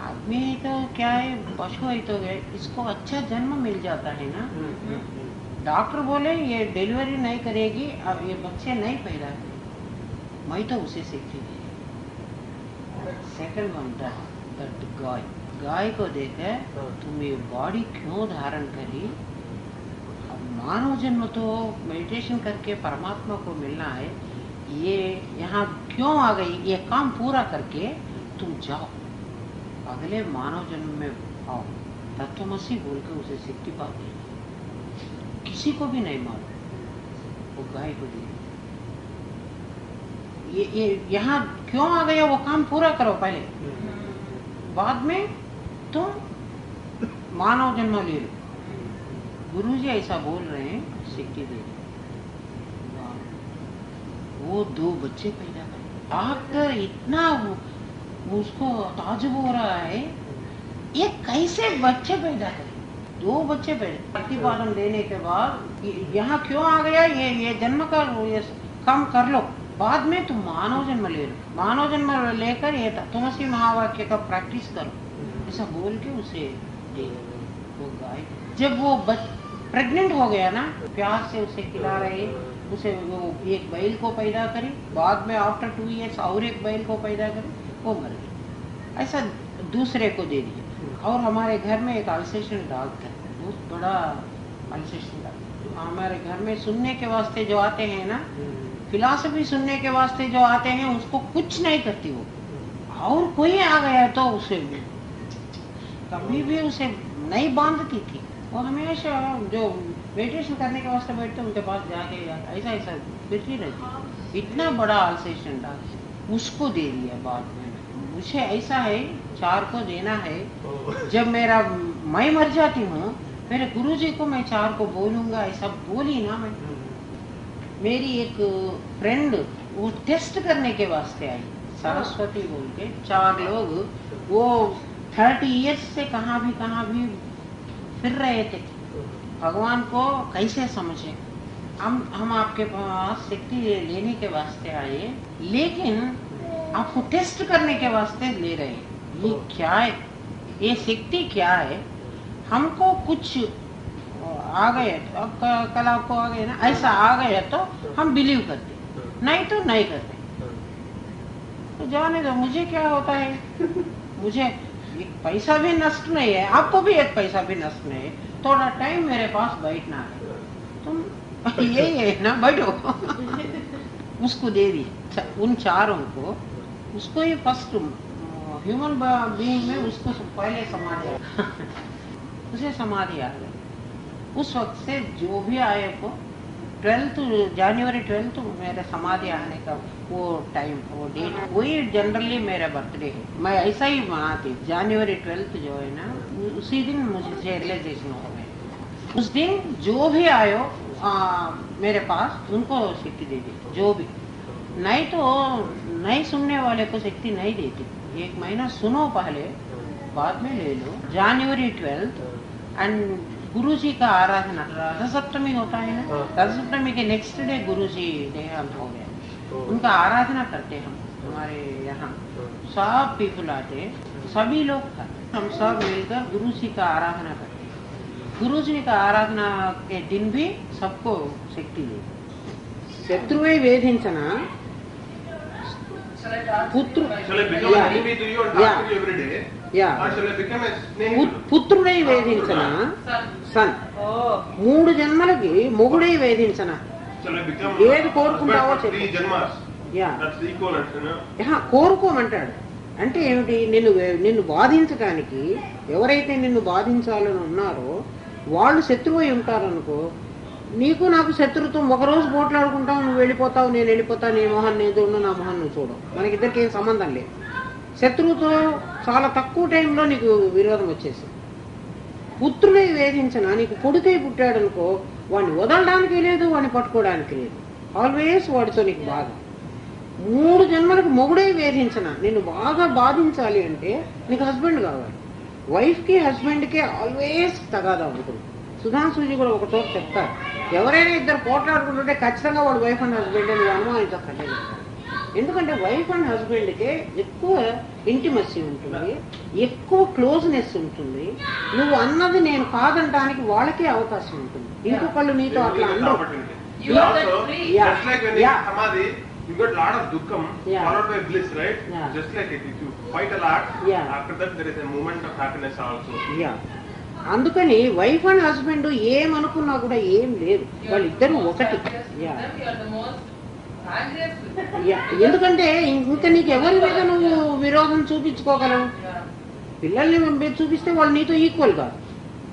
आदमी तो क्या है, पशु है तो गए, इसको अच्छा जन्म मिल जाता है ना। डॉक्टर बोले ये डिलीवरी नहीं करेगी, अब ये बच्चे नहीं पैदा करेगी, मैं तो उसे सीखी दी। सेकंड वन दैट गाय को देखे तुम ये बॉडी क्यों धारण करी, अब मानव जन्म तो मेडिटेशन करके परमात्मा को मिलना है, ये यहाँ क्यों आ गई, ये काम पूरा करके तुम जाओ, अगले मानव जन्म में आओ। तत्वमसी बोल के उसे सिद्धि पाती, किसी को भी नहीं मालूम, वो गाय को दी। ये यहाँ क्यों आ गया, वो काम पूरा करो पहले, बाद में तुम मानव जन्म ले लो। गुरुजी ऐसा बोल रहे हैं, सिद्धि दे रहे। वो 2 बच्चे पैदा करे, आप इतना उसको ताजुब हो रहा है, ये कैसे बच्चे पैदा करे, 2 बच्चे पैदा। प्रतिपादन देने के बाद यहाँ क्यों आ गया, ये जन्म का ये काम कर लो, बाद में तुम मानव जन्म ले लो, मानव जन्म लेकर ये तत्वमसी महावाक्य का प्रैक्टिस करो, ऐसा बोल के उसे दे। वो गाय जब वो प्रेग्नेंट हो गया ना, प्यार से उसे खिला रहे, उसे वो एक बैल को पैदा करी, बाद में आफ्टर 2 इयर्स और एक बैल को पैदा करी, वो मर गई, ऐसा दूसरे को दे दिया। और हमारे घर में एक अल्सेशन डॉग था, बहुत बड़ा अल्सेशन डॉग। हमारे घर में सुनने के वास्ते जो आते हैं ना, फिलॉसफी सुनने के वास्ते जो आते हैं, उसको कुछ नहीं करती वो, और कोई आ गया तो उसे कभी भी उसे नहीं बांधती थी, वो हमेशा जो मेडिटेशन करने के वास्ते बैठते उनके पास जाके ऐसा ऐसा फिरती रहती। इतना बड़ा अल्सेशन डॉग, उसको दे दिया बाद में। मुझे ऐसा है 4 को देना है, जब मैं मर जाती हूँ, मेरे गुरुजी को मैं 4 को बोलूंगा, ऐसा बोली ना मैं। मेरी एक फ्रेंड वो टेस्ट करने के वास्ते आई, सरस्वती बोल के, 4 लोग, वो 30 इयर्स से कहाँ भी फिर रहे थे, भगवान को कैसे समझे। हम आपके पास शक्ति लेने के वास्ते आए, लेकिन आपको टेस्ट करने के वास्ते ले रहे हैं। ये क्या है, ये शक्ति क्या है, हमको कुछ आ गए, अब कल आपको आ गए ना, ऐसा आ गया तो हम बिलीव करते, नहीं तो नहीं करते। तो जाने दो, मुझे क्या होता है, मुझे एक पैसा भी नष्ट नहीं है, आपको भी एक पैसा भी नष्ट नहीं है, थोड़ा टाइम मेरे पास बैठना है, तुम यही है ना, बैठो। उसको दे दिए, उन 4 को, उसको ही फर्स्ट ह्यूमन बीइंग में उसको पहले समाधि उसे समाधि आ गई। उस वक्त से जो भी आए को 12th जनवरी 12th मेरा समाधि आने का वो टाइम, वो डेट, वही जनरली मेरा बर्थडे है। मैं ऐसा ही मनाती, जनवरी 12th जो है ना, उसी दिन मुझे रियलाइजेशन हो गया। उस दिन जो भी आयो मेरे पास, उनको शक्ति दे दी, जो भी। नहीं तो नहीं सुनने वाले को शक्ति नहीं देती। 1 महीना सुनो पहले, बाद में ले लो। जनवरी 12th एंड गुरु जी का आराधना, रथ सप्तमी होता है ना, रथ सप्तमी के नेक्स्ट डे गुरु जी देहांत हो गए, उनका आराधना करते हम हमारे यहाँ। सब पीपल आते, सभी लोग हम सब मिलकर गुरु जी का आराधना करते। गुरु जी का आराधना के दिन भी सबको शक्ति दे। शत्रुवे वेधिंचन पुत्र పుత్రుడై వేధించన సన్ 3 జన్మలకి మొగుడై వేధించన ఏది కోరుకుంటావో కోరుకోమంటాడు. అంటే ఏమిటి? నిన్ను బాధించడానికి ఎవరైతే నిన్ను బాధించాలని ఉన్నారో వాళ్ళు శత్రువై ఉంటారనుకో, నీకు నాకు శత్రుత్వం, ఒకరోజు పోట్లాడుకుంటావు, నువ్వు వెళ్ళిపోతావు, నేను వెళ్ళిపోతా, నీ మొహన్ నేను చూడు, నా మొహన్ నువ్వు చూడవు, మనకిద్దరికి ఏం సంబంధం లేదు. శత్రువుతో చాలా తక్కువ టైంలో నీకు విరోధం వచ్చేసి. పుత్రుడై వేధించిన, నీకు కొడుకై పుట్టాడనుకో, వాడిని వదలడానికి లేదు, వాడిని పట్టుకోవడానికి లేదు, ఆల్వేస్ వాడితో నీకు బాధ. 3 జన్మలకు మొగుడై వేధించిన, నిన్ను బాగా బాధించాలి అంటే నీకు హస్బెండ్ కావాలి. వైఫ్కి హస్బెండ్కి ఆల్వేస్ తగాదా ఉంటుంది. సుధాంశుజీ కూడా ఒక చోట చెప్తారు, ఎవరైనా ఇద్దరు పోట్లాడుకుంటుంటే ఖచ్చితంగా వాడు వైఫ్ అండ్ హస్బెండ్ అని అనుమానించక్కర్లే చెప్తారు. ఎందుకంటే వైఫ్ అండ్ హస్బెండ్కి ఎక్కువ ఇంటిమసీ ఉంటుంది, ఎక్కువ క్లోజ్నెస్ ఉంటుంది. నువ్వు అన్నది నేను కాదంటానికి వాళ్ళకే అవకాశం ఉంటుంది. ఇంకొకళ్ళు నీతో అట్లా అందరూ you got a lot of dukkam followed by bliss, right? Just like it, if you fight a lot, after that there is a moment of happiness also. అందుకని వైఫ్ అండ్ హస్బెండ్ ఏమనుకున్నా కూడా ఏం లేదు, వాళ్ళిద్దరూ ఒకటి. ఎందుకంటే ఇంకా నీకు ఎవరి మీద నువ్వు విరోధం చూపించుకోగలవు? పిల్లల్ని చూపిస్తే వాళ్ళు నీతో ఈక్వల్ కాదు.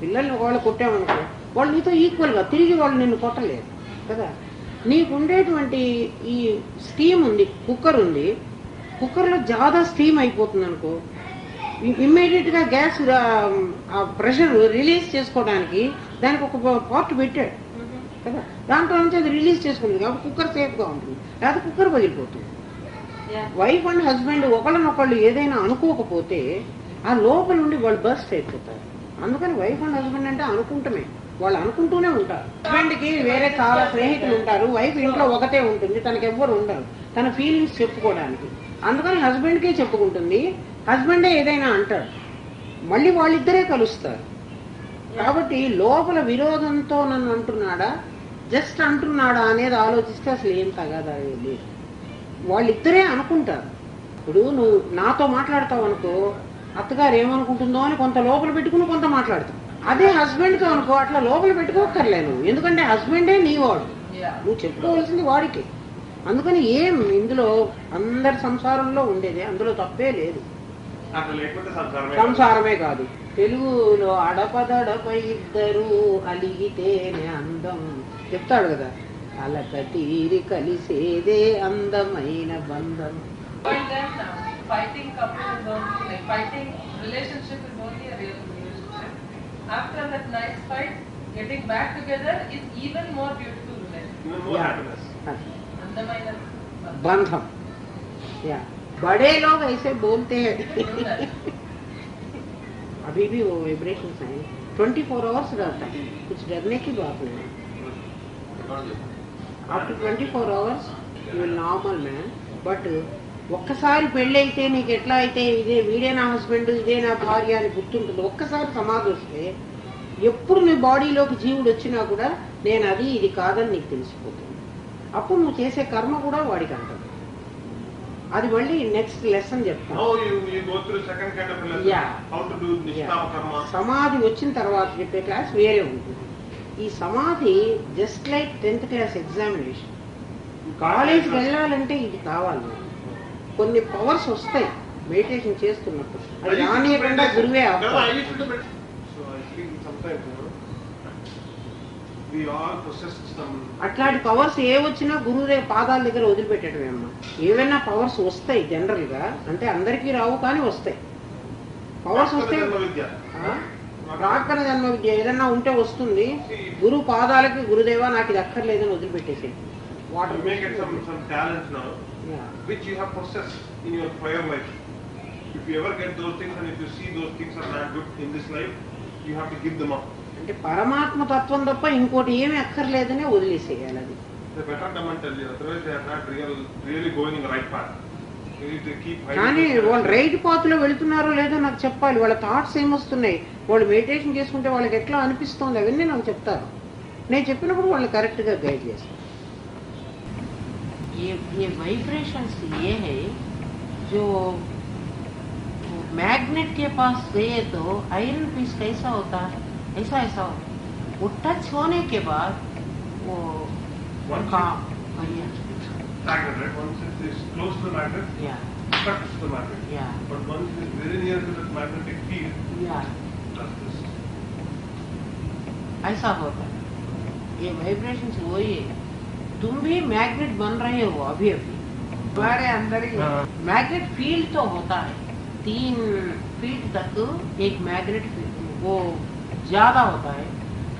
పిల్లల్ని వాళ్ళు కొట్టామనుకో, వాళ్ళు నీతో ఈక్వల్ గా తిరిగి వాళ్ళు నిన్ను కొట్టలేదు కదా. నీకు ఉండేటువంటి ఈ స్టీమ్ ఉంది, కుక్కర్ ఉంది, కుక్కర్లో జాదా స్టీమ్ అయిపోతుంది అనుకో, ఇమ్మీడియట్ గా గ్యాస్ ప్రెషర్ రిలీజ్ చేసుకోవడానికి దానికి ఒక పార్ట్ పెట్టాడు కదా, దాంట్లో నుంచి అది రిలీజ్ చేసుకుంటుంది కాబట్టి కుక్కర్ సేఫ్ గా ఉంటుంది, లేకపోతే కుక్కర్ పగిలిపోతుంది. వైఫ్ అండ్ హస్బెండ్ ఒకళ్ళనొకళ్ళు ఏదైనా అనుకోకపోతే ఆ లోపల నుండి వాళ్ళు బస్ట్ అయిపోతారు. అందుకని వైఫ్ అండ్ హస్బెండ్ అంటే అనుకుంటమే, వాళ్ళు అనుకుంటూనే ఉంటారు. హస్బెండ్ కి వేరే చాలా స్నేహితులు ఉంటారు, వైఫ్ ఇంట్లో ఒకటే ఉంటుంది, తనకి ఎవ్వరు ఉండరు తన ఫీలింగ్స్ చెప్పుకోవడానికి. అందుకని హస్బెండ్కే చెప్పుకుంటుంది, హస్బెండే ఏదైనా అంటాడు, మళ్ళీ వాళ్ళిద్దరే కలుస్తారు. కాబట్టి లోపల విరోధంతో నన్ను అంటున్నాడా, జస్ట్ అంటున్నాడా అనేది ఆలోచిస్తే అసలు ఏం తగాదా లేదు. వాళ్ళిద్దరే అనుకుంటారు. ఇప్పుడు నువ్వు నాతో మాట్లాడతావు అనుకో, అత్తగారు ఏమనుకుంటుందో అని కొంత లోపల పెట్టుకుని కొంత మాట్లాడతావు. అదే హస్బెండ్తో అనుకో, అట్లా లోపల పెట్టుకోక్కర్లేను, ఎందుకంటే హస్బెండే నీ వాడు, నువ్వు చెప్పుకోవాల్సింది వాడికి. అందుకని ఏం ఇందులో అందరి సంసారంలో ఉండేది, అందులో తప్పే లేదు. సంసారమే కాదు, తెలుగులో అడపదడపై ఇద్దరు అలిగితేనే అందం చెప్తాడు కదా, అలక తీరి కలిసేదే అందమైన బంధం. Fighting couple is only like fighting relationship is only a real relationship. After that nice fight, getting back together is even more beautiful relationship. Even more happiness. अंदमाइना बंधम. या बड़े लोग ऐसे बोलते हैं अभी भी वो वाइब्रेशंस हैं, 24 आवर्स रहता है, कुछ डरने की बात नहीं. After 24 hours you will normal man. But ఒక్కసారి పెళ్ళైతే నీకు ఎట్లా అయితే ఇదే వీడే నా హస్బెండ్, ఇదే నా భార్య అని గుర్తుంటుంది. ఒక్కసారి సమాధి వస్తే ఎప్పుడు నీ బాడీలోకి జీవుడు వచ్చినా కూడా నేను అది ఇది కాదని నీకు తెలిసిపోతుంది. అప్పుడు నువ్వు చేసే కర్మ కూడా వాడికి అంటాడు. అది మళ్ళీ నెక్స్ట్ లెసన్ చెప్తాను. సమాధి వచ్చిన తర్వాత చెప్పే క్లాస్ వేరే ఉంటుంది. ఈ సమాధి just like 10th class examination. కాలేజ్కి వెళ్ళాలంటే ఇది కావాలి. కొన్ని పవర్స్ వస్తాయి మెడిటేషన్ చేస్తున్నప్పుడు, అది రానియకుండా గురువే ఆపుతారు. we all possess some. అట్లాంటి పవర్స్ ఏ వచ్చినా గురువుదేవ పాదాల దగ్గర వదిలిపెట్టడమే అమ్మా. ఏవైనా పవర్స్ వస్తాయి జనరల్ గా, అంటే అందరికీ రావు కానీ వస్తాయి. పవర్స్ వస్తే ప్రాక్తన జన్మ విద్య ఏదన్నా ఉంటే వస్తుంది. గురువు పాదాలకి గురుదేవా నాకు ఇది అక్కర్లేదని వదిలిపెట్టేసి You may get some talent now, which you have possessed in your prior life. If you ever get those things and if you see those things are not good in this life, you have to give them up. అంటే పరమాత్మ తత్వం తప్ప ఇంకోటి ఏమీ అక్కర్లేదనే వదిలేసేయాలి. అది They better come and tell you, otherwise they are not really going in the right path. You need to keep hiding. కానీ వాళ్ళు రైట్ పాత్ లో వెళుతున్నారో లేదో నాకు చెప్పాలి. వాళ్ళ థాట్స్ ఏమొస్తున్నాయి, వాళ్ళు మెడిటేషన్ చేసుకుంటే వాళ్ళకి ఎట్లా అనిపిస్తుంది, అవన్నీ నాకు చెప్తారు. నేను చెప్పినప్పుడు వాళ్ళు కరెక్ట్ గా గైడ్ చేస్తారు. ये वाइब्रेशंस ये है जो मैग्नेट के पास गए तो आयरन पीस कैसा होता है, ऐसा ऐसा होता है. वो टच होने के बाद वो Magnet, right? Once it is close to the magnet, touches the magnet. But once it is very near to that magnetic field, does this. ऐसा होता है. ये वाइब्रेशंस वही है. तुम भी मैग्नेट बन रहे हो अभी अभी. तुम्हारे अंदर ही मैग्नेट फील्ड तो होता है. 3 फीट तक एक मैग्नेट फील्ड वो ज्यादा होता है.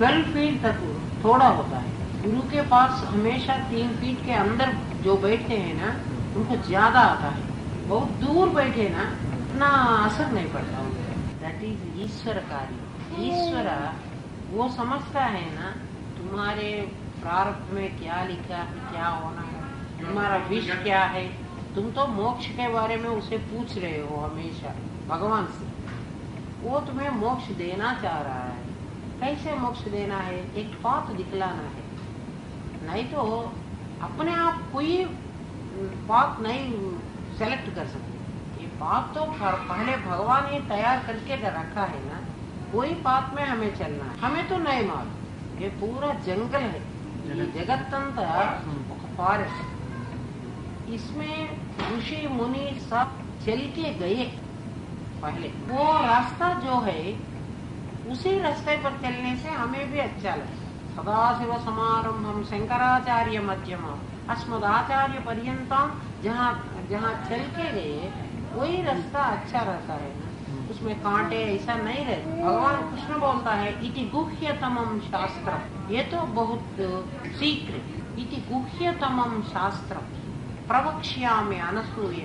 12 फीट तक थोड़ा होता है. गुरु के पास हमेशा 3 फीट के अंदर जो बैठते हैं ना, उनको ज्यादा आता है. बहुत दूर बैठे ना, इतना असर नहीं पड़ता उनको. दैट इज ईश्वर कार्य. ईश्वर वो समझता है ना तुम्हारे प्रारब्ध में क्या लिखा है, क्या होना है, तुम्हारा विश क्या है. तुम तो मोक्ष के बारे में उसे पूछ रहे हो हमेशा भगवान से. वो तुम्हें मोक्ष देना चाह रहा है. कैसे मोक्ष देना है, एक पाथ दिखलाना है. नहीं तो अपने आप कोई पाथ नहीं सेलेक्ट कर सकते. ये पाथ तो पहले भगवान ही तैयार करके रखा है ना, वही पाथ में हमें चलना है. हमें तो नहीं मालूम. ये पूरा जंगल है. जगत्तंता फॉरेस्ट. इसमें ऋषि मुनि सब चल के गए पहले. वो रास्ता जो है उसी रास्ते पर चलने से हमें भी अच्छा लगे. सदाशिव समारंभम शंकराचार्य मध्यमम अस्मदाचार्य पर्यंतम. जहाँ जहाँ चल के गए वही रास्ता अच्छा रहता है ना, उसमें कांटे ऐसा नहीं रहते. भगवान कृष्ण बोलता है इति गुह्यतमम शास्त्र. ये तो बहुत सीक्रेट. इति गुह्यतमम शास्त्र ప్రవక్ష్యామి అనసూయ.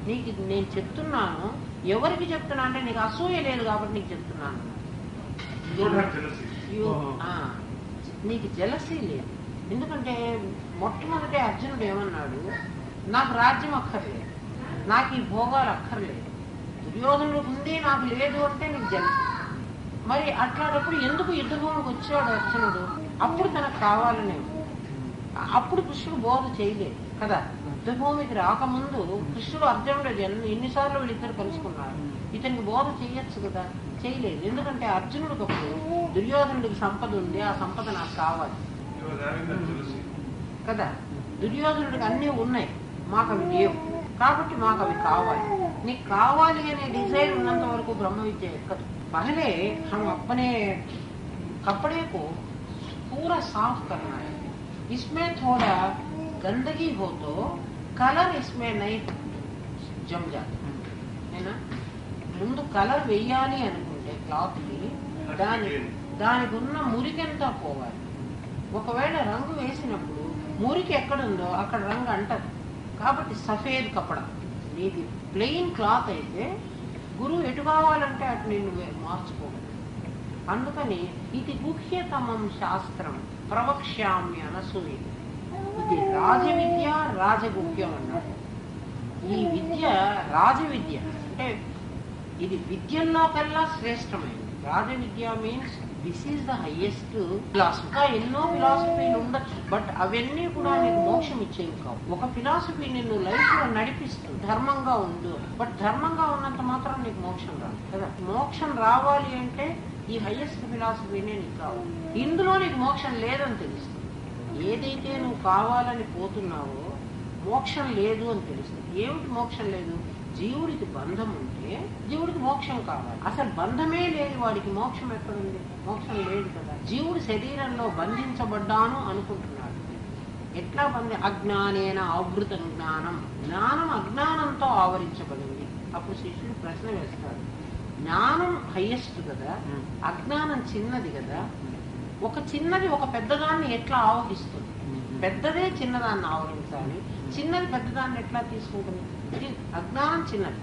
నీకు నేను చెప్తున్నాను. ఎవరికి చెప్తున్నా అంటే నీకు అసూయ లేదు కాబట్టి నీకు చెప్తున్నాను. నీకు జలసీ లేదు. ఎందుకంటే మొట్టమొదటి అర్జునుడు ఏమన్నాడు, నాకు రాజ్యం అక్కర్లేదు, నాకు ఈ భోగాలు అక్కర్లేదు. దుర్యోధనుడు ఉంది, నాకు లేదు అంటే నీకు జలసీ. మరి అట్లాంటప్పుడు ఎందుకు యుద్ధభూమికి వచ్చాడు అర్జునుడు? అప్పుడు తనకు కావాలనే. అప్పుడు కృష్ణుడు బోధ చేయలేదు కదా. యుద్ధభూమికి రాకముందు కృష్ణుడు అర్జునుడు ఎన్నిసార్లు వీళ్ళిద్దరు కలుసుకున్నారు. ఇతనికి బోధ చేయొచ్చు కదా, చేయలేదు. ఎందుకంటే అర్జునుడికి అప్పుడు దుర్యోధనుడికి సంపద ఉంది, ఆ సంపద నాకు కావాలి కదా. దుర్యోధనుడికి అన్నీ ఉన్నాయి, మాకు అవి లేవు కాబట్టి మాకు అవి కావాలి. నీకు కావాలి అనే డిజైర్ ఉన్నంత వరకు బ్రహ్మ విద్య ఎక్కదు. పहले हम अपने कपड़े को पूरा साफ करना है. इसमें थोड़ा गंदगी हो तो कलर इसमें नहीं जम जाता है ना. ముందు కలర్ వేయాలి అనుకుంటే క్లాత్ కి దానికి ఉన్న మురికంతా పోవాలి. ఒకవేళ రంగు వేసినప్పుడు మురికి ఎక్కడుందో అక్కడ రంగు అంటదు. కాబట్టి సఫేద్ కపడ. నీది ప్లెయిన్ క్లాత్ అయితే గురువు ఎటు కావాలంటే అటు నిన్ను మార్చుకోవాలి. అందుకని ఇది గుహ్యతమం శాస్త్రం ప్రవక్ష్యామి అనసూయ. ఇది రాజవిద్య రాజగుహ్యం అన్నాడు. ఈ విద్య రాజవిద్య అంటే ఇది విద్యల్లో కల్లా శ్రేష్టమైనది. రాజవిద్య means this is the highest philosophy. ఇంకా ఎన్నో ఫిలాసఫీలు ఉండొచ్చు, బట్ అవన్నీ కూడా నీకు మోక్షం ఇచ్చేవి కావు. ఒక ఫిలాసఫీ నిన్ను లైఫ్ లో నడిపిస్తుంది, ధర్మంగా ఉండు. బట్ ధర్మంగా ఉన్నంత మాత్రం నీకు మోక్షం రాదు కదా. మోక్షం రావాలి అంటే ఈ హైయెస్ట్ ఫిలాసఫీనే నీకు కావాలి. ఇందులో నీకు మోక్షం లేదని తెలుస్తుంది. ఏదైతే నువ్వు కావాలని పోతున్నావో మోక్షం లేదు అని తెలుస్తుంది. ఏమిటి మోక్షం లేదు? జీవుడికి బంధం ఉంటే జీవుడికి మోక్షం కావాలి. అసలు బంధమే లేదు వాడికి మోక్షం ఎక్కడుంది? మోక్షం లేదు కదా. జీవుడు శరీరంలో బంధించబడ్డాను అనుకుంటున్నాడు. ఎట్లా అజ్ఞానేన ఆవృత జ్ఞానం, జ్ఞానం అజ్ఞానంతో ఆవరించబడింది. అప్పుడు శిష్యుడు ప్రశ్న వేస్తాడు, జ్ఞానం హైయెస్ట్ కదా, అజ్ఞానం చిన్నది కదా, ఒక చిన్నది ఒక పెద్దదాన్ని ఎట్లా ఆవహిస్తుంది? పెద్దదే చిన్నదాన్ని ఆవరించాలి, చిన్నది పెద్దదాన్ని ఎట్లా తీసుకుంటుంది? అజ్ఞానం చిన్నది,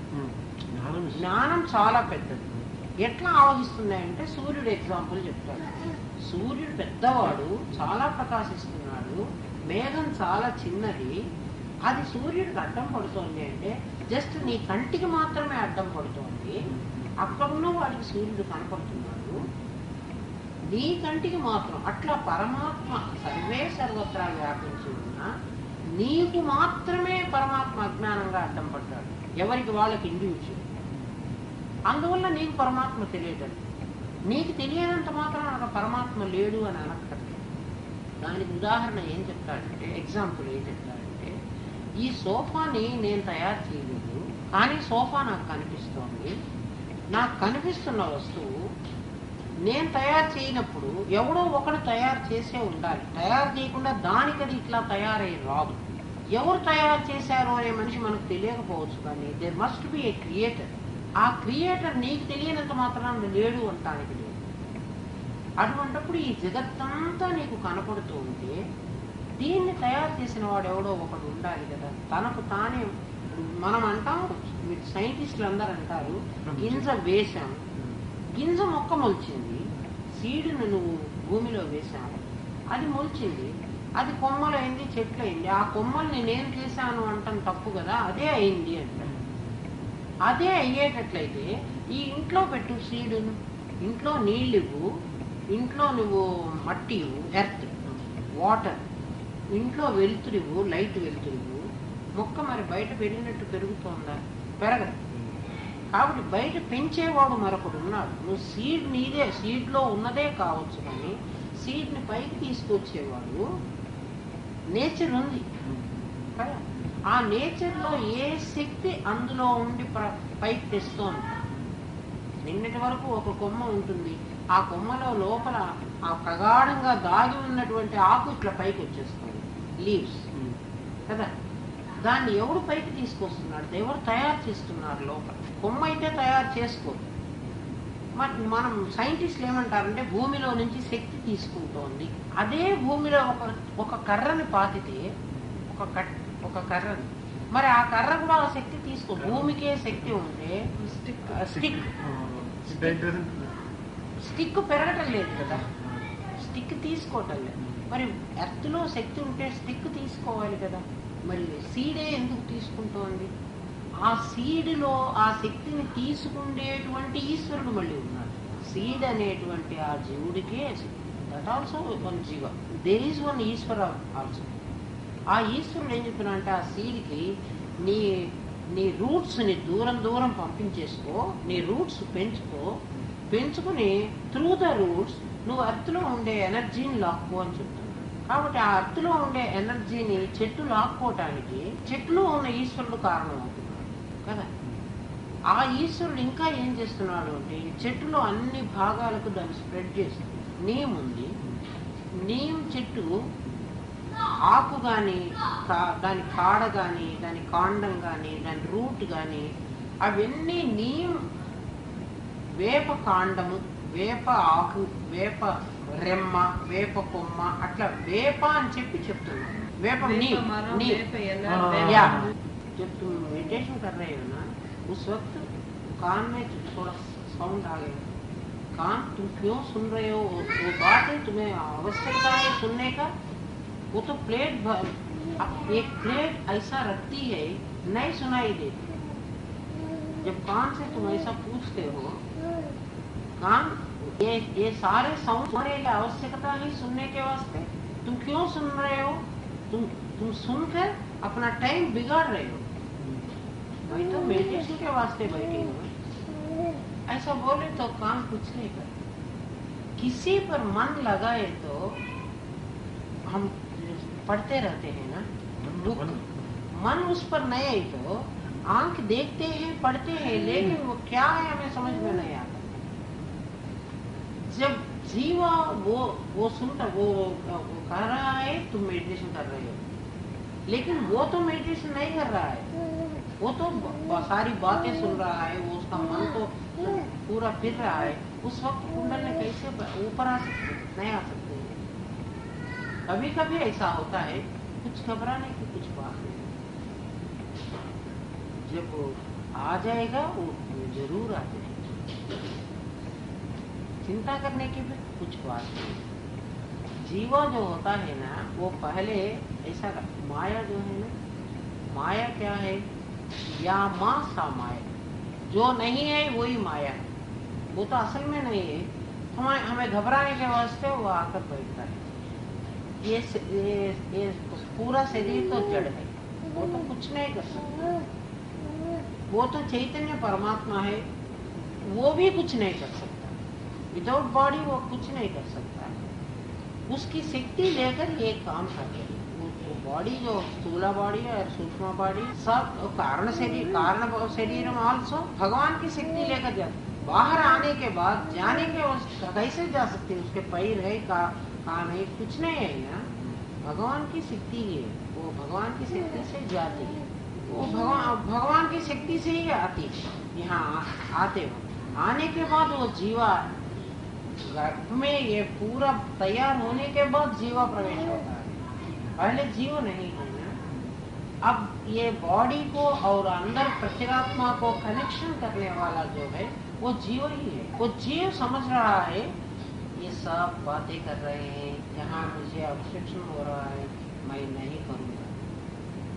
జ్ఞానం చాలా పెద్దది. ఎట్లా ఆవహిస్తుంది అంటే సూర్యుడు ఎగ్జాంపుల్ చెప్తాడు. సూర్యుడు పెద్దవాడు, చాలా ప్రకాశిస్తున్నాడు, మేఘం చాలా చిన్నది, అది సూర్యుడికి అడ్డం పడుతోంది అంటే జస్ట్ నీ కంటికి మాత్రమే అడ్డం పడుతోంది. అక్కడున్న వాడికి సూర్యుడు కనపడుతున్నాడు, నీ కంటికి మాత్రం. అట్లా పరమాత్మ సర్వే సర్వత్రా వ్యాపించి ఉన్నా నీకు మాత్రమే పరమాత్మ అజ్ఞానంగా అడ్డం పడ్డాడు. ఎవరికి వాళ్ళకి ఇండివిజువల్. అందువల్ల నీకు పరమాత్మ తెలియటం. నీకు తెలియనంత మాత్రం నాకు పరమాత్మ లేడు అని అనక్కర్లేదు. దానికి ఉదాహరణ ఏం చెప్తాడంటే, ఎగ్జాంపుల్ ఏం చెప్తాడంటే, ఈ సోఫాని నేను తయారు చేయలేదు, కానీ సోఫా నాకు కనిపిస్తోంది. నాకు కనిపిస్తున్న వస్తువు నేను తయారు చేయనప్పుడు ఎవడో ఒకడు తయారు చేసే ఉండాలి. తయారు చేయకుండా దానికది ఇట్లా తయారై రాదు. ఎవరు తయారు చేశారో అనే మనిషి మనకు తెలియకపోవచ్చు, కానీ there must be a creator. ఆ క్రియేటర్ నీకు తెలియనంత మాత్రాన లేడు అంటానికి లేదు. అటువంటిప్పుడు ఈ జగత్తంతా నీకు కనపడుతూ ఉంటే దీన్ని తయారు చేసిన వాడు ఎవడో ఒకడు ఉండాలి కదా. తనకు తానే మనం అంటాం, సైంటిస్టులు అందరూ అంటారు, గింజ వేశాం, గింజ మొక్క మొలిచింది, సీడును నువ్వు భూమిలో వేశావు, అది మొలిచింది, అది కొమ్మలు అయింది, చెట్లు అయింది. ఆ కొమ్మల్ని నేను చేశాను అంటాను తప్పు కదా, అదే అయింది అంటారు. అదే అయ్యేటట్లయితే ఈ ఇంట్లో పెట్టు సీడును, ఇంట్లో నీళ్ళు ఇవ్వు, ఇంట్లో నువ్వు మట్టి ఇవ్వు, ఎర్త్ వాటర్, ఇంట్లో వెలుతురివ్వు, లైట్ వెలుతురివ్వు, మొక్క మరి బయట పెరిగినట్టు పెరుగుతోందా? పెరగదు. కాబట్టి బయట పెంచేవాడు మరొకడు ఉన్నాడు. నువ్వు సీడ్ నీదే, సీడ్లో ఉన్నదే కావచ్చు, కానీ సీడ్ని పైకి తీసుకొచ్చేవాడు నేచర్ ఉంది కదా. ఆ నేచర్లో ఏ శక్తి అందులో ఉండి పైకి తెస్తోంది. నిన్నటి వరకు ఒక కొమ్మ ఉంటుంది, ఆ కొమ్మలో లోపల ఆ ప్రగాఢంగా దాగి ఉన్నటువంటి ఆకు ఇట్లా పైకి వచ్చేస్తుంది, లీవ్స్ కదా. దాన్ని ఎవడు పైకి తీసుకొస్తున్నాడు? ఎవరు తయారు చేస్తున్నారు? లోపల కొమ్మ అయితే తయారు చేసుకోదు. మనం సైంటిస్టులు ఏమంటారంటే భూమిలో నుంచి శక్తి తీసుకుంటోంది. అదే భూమిలో ఒక కర్రని పాతితే, ఒక కర్రని, మరి ఆ కర్ర కూడా ఆ శక్తి తీసుకో. భూమికే శక్తి ఉంటే స్టిక్ పెరగటం లేదు కదా, స్టిక్ తీసుకోవటం లేదు. మరి ఎర్త్లో శక్తి ఉంటే స్టిక్ తీసుకోవాలి కదా. మరి సీడే ఎందుకు తీసుకుంటోంది? ఆ సీడ్లో ఆ శక్తిని తీసుకుండేటువంటి ఈశ్వరుడు మళ్ళీ ఉన్నాడు. సీడ్ అనేటువంటి ఆ జీవుడికే, దట్ ఆల్సో వన్ జీవ, దేర్ ఈజ్ వన్ ఈశ్వర ఆల్సో. ఆ ఈశ్వరుడు ఏం చెప్తున్నాడంటే ఆ సీడ్కి నీ రూట్స్ని దూరం దూరం పంపించేసుకో, నీ రూట్స్ పెంచుకుని త్రూ ద రూట్స్ నువ్వు అర్త్లో ఉండే ఎనర్జీని లాక్కో అని చెప్తున్నావు. కాబట్టి ఆ అర్త్లో ఉండే ఎనర్జీని చెట్టు లాక్కోవటానికి చెట్లు ఉన్న ఈశ్వరుడు కారణం అవుతున్నాడు కదా. ఆ ఈశ్వరుడు ఇంకా ఏం చేస్తున్నాడు అంటే చెట్టులో అన్ని భాగాలకు దాన్ని స్ప్రెడ్ చేస్తుంది. నీమ్ ఉంది, నీమ్ చెట్టు ఆకు కానీ, దాని కాడ కానీ, దాని కాండం కానీ, దాని రూట్ కానీ, అవన్నీ నీమ్, వేప కాండము, వేప ఆకు, వేప రెమ్మ, వేప కొమ్మ, అట్లా వేప అని చెప్తున్నాను. వేప जब तुम मेडिटेशन कर रहे हो ना, उस वक्त कान में थोड़ा साउंड आ गया, कान तुम क्यों सुन रहे हो? वो बात है, तुम्हें आवश्यकता है सुनने का, वो तो एक प्लेट ऐसा रखती है, नहीं सुनाई देती। जब कान से तुम ऐसा पूछते हो, कान ये सारे साउंड सुनने की आवश्यकता है सुनने के वास्ते, तुम क्यों सुन रहे हो? तुम सुनकर अपना टाइम बिगाड़ रहे हो, वही तो मेडिटेशन के वास्ते बैठे हो। ऐसा बोले तो काम कुछ नहीं कर। किसी पर मन लगाए तो हम पढ़ते रहते हैं ना, दुख मन उस पर नहीं आई तो आंख देखते हैं, पढ़ते हैं, लेकिन वो क्या है हमें समझ में नहीं आता। जब जीवा वो सुनता, वो कह रहा है तुम मेडिटेशन कर रहे हो, लेकिन वो तो मेडिटेशन नहीं कर रहा है, वो तो सारी बातें सुन रहा है, वो उसका मन तो पूरा फिर रहा है। उस वक्त कुंडल ने कैसे ऊपर आ सकते? नहीं आ सकते। कभी कभी ऐसा होता है, कुछ घबराने की कुछ बात नहीं, जब आ जाएगा वो जरूर आ जाएगा। चिंता करने की भी कुछ बात नहीं। जीवा जो होता है ना, वो पहले ऐसा, माया जो है ना, माया क्या है? या माँ सा माया, जो नहीं है वही माया है, वो तो असल में नहीं है। हमें घबराने के वास्ते वो आकर बैठता है। ये पूरा शरीर तो जड़ है, वो तो कुछ नहीं कर सकता। वो तो चैतन्य परमात्मा है, वो भी कुछ नहीं कर सकता। विदाउट बॉडी वो कुछ नहीं कर सकता। उसकी शक्ति लेकर ये काम कर रही है। बॉडी जो स्थूला बॉडी है और सूक्ष्म बॉडी सब कारण शरीर में आल्सो भगवान की शक्ति लेकर जाते। बाहर आने के बाद जाने के कैसे जा सकते? उसके पैर है, कान है, कुछ नहीं है ना। भगवान की शक्ति है, वो भगवान की शक्ति से जाती है, वो भगवान की शक्ति से ही आती है। यहाँ आते हो, आने के बाद वो जीवा गर्भ में, ये पूरा तैयार होने के बाद जीवा प्रवेश होता है, पहले जीव नहीं है ना। अब ये बॉडी को और अंदर प्रत्यगात्मा को कनेक्शन करने वाला जो है वो जीव ही है। वो जीव समझ रहा है ये सब बातें कर रहे हैं, यहाँ मुझे ऑब्स्ट्रक्शन हो रहा है, मैं नहीं करूँगा।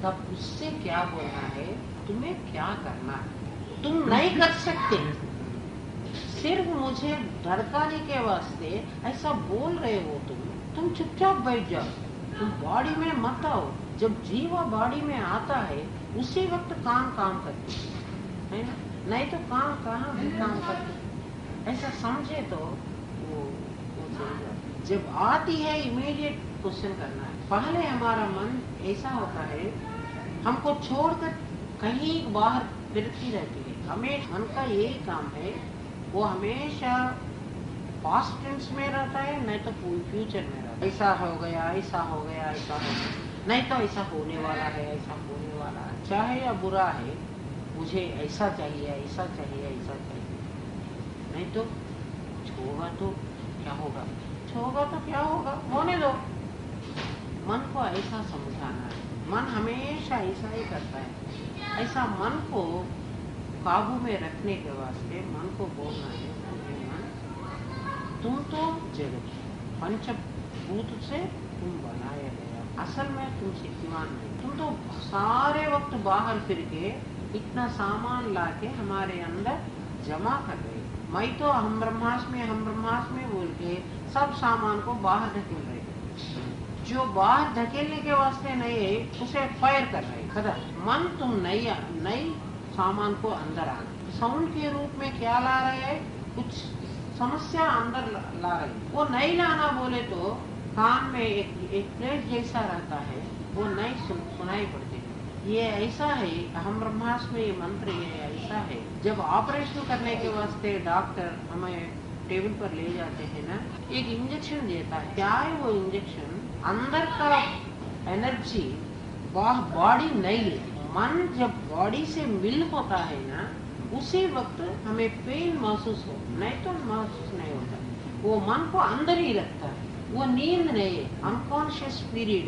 तब उससे क्या बोलना है? तुम्हें क्या करना है? तुम नहीं कर सकते, सिर्फ मुझे धड़काने के वास्ते ऐसा बोल रहे हो। तुम चुपचाप बैठ जाओ, तुम बॉडी में मत आओ। जब जीवा बॉडी में आता है उसी वक्त काम करते है ना, नहीं तो काम कहाँ भी काम करते। ऐसा समझे तो वो जब आती है इमीडिएट क्वेश्चन करना है। पहले हमारा मन ऐसा होता है, हमको छोड़कर कहीं बाहर फिरती रहती है। हमेशा मन का यही काम है, वो हमेशा पास्ट टेंस में रहता है, नहीं तो फ्यूचर में रहता है। ऐसा हो गया, ऐसा हो गया, ऐसा हो गया, नहीं तो ऐसा होने वाला है, ऐसा होने वाला है, चाहे या बुरा है, मुझे ऐसा चाहिए, ऐसा चाहिए, ऐसा चाहिए। नहीं तो कुछ होगा तो क्या होगा, कुछ होगा तो क्या होगा, होने दो। मन को ऐसा समझाना है। मन हमेशा ऐसा ही करता है। ऐसा मन को काबू में रखने के वास्ते मन को बोलना है, तुम तो जड़ पंचभूत से तुम बनाया गया, असल में तुम शक्तिमान नहीं। तुम तो सारे वक्त बाहर फिर के इतना सामान लाके हमारे अंदर जमा कर रहे। मैं तो हम ब्रह्मास्मि बोल के सब सामान को बाहर धकेल रहे। जो बाहर धकेलने के वास्ते नहीं है उसे फायर कर रहे। खत्म। मन तुम नई सामान को अंदर आना। साउंड के रूप में क्या ला रहे हैं? कुछ समस्या अंदर ला रही। वो नहीं लाना बोले तो कान में एक प्लेट जैसा रहता है, वो नहीं सुनाई पड़ती। ये ऐसा है, हम ब्रह्मास्मि मंत्र ये ऐसा है। जब ऑपरेशन करने के वास्ते डॉक्टर हमें टेबल पर ले जाते हैं ना, एक इंजेक्शन देता है। क्या है वो इंजेक्शन? अंदर का एनर्जी बॉडी नहीं लेती। मन जब बॉडी से मिल होता है ना, उसी वक्त हमें पेन महसूस हो, नहीं तो महसूस नहीं होता। वो मन को अंदर ही रखता है। वो नींद नहीं है, अनकॉन्शियस पीरियड,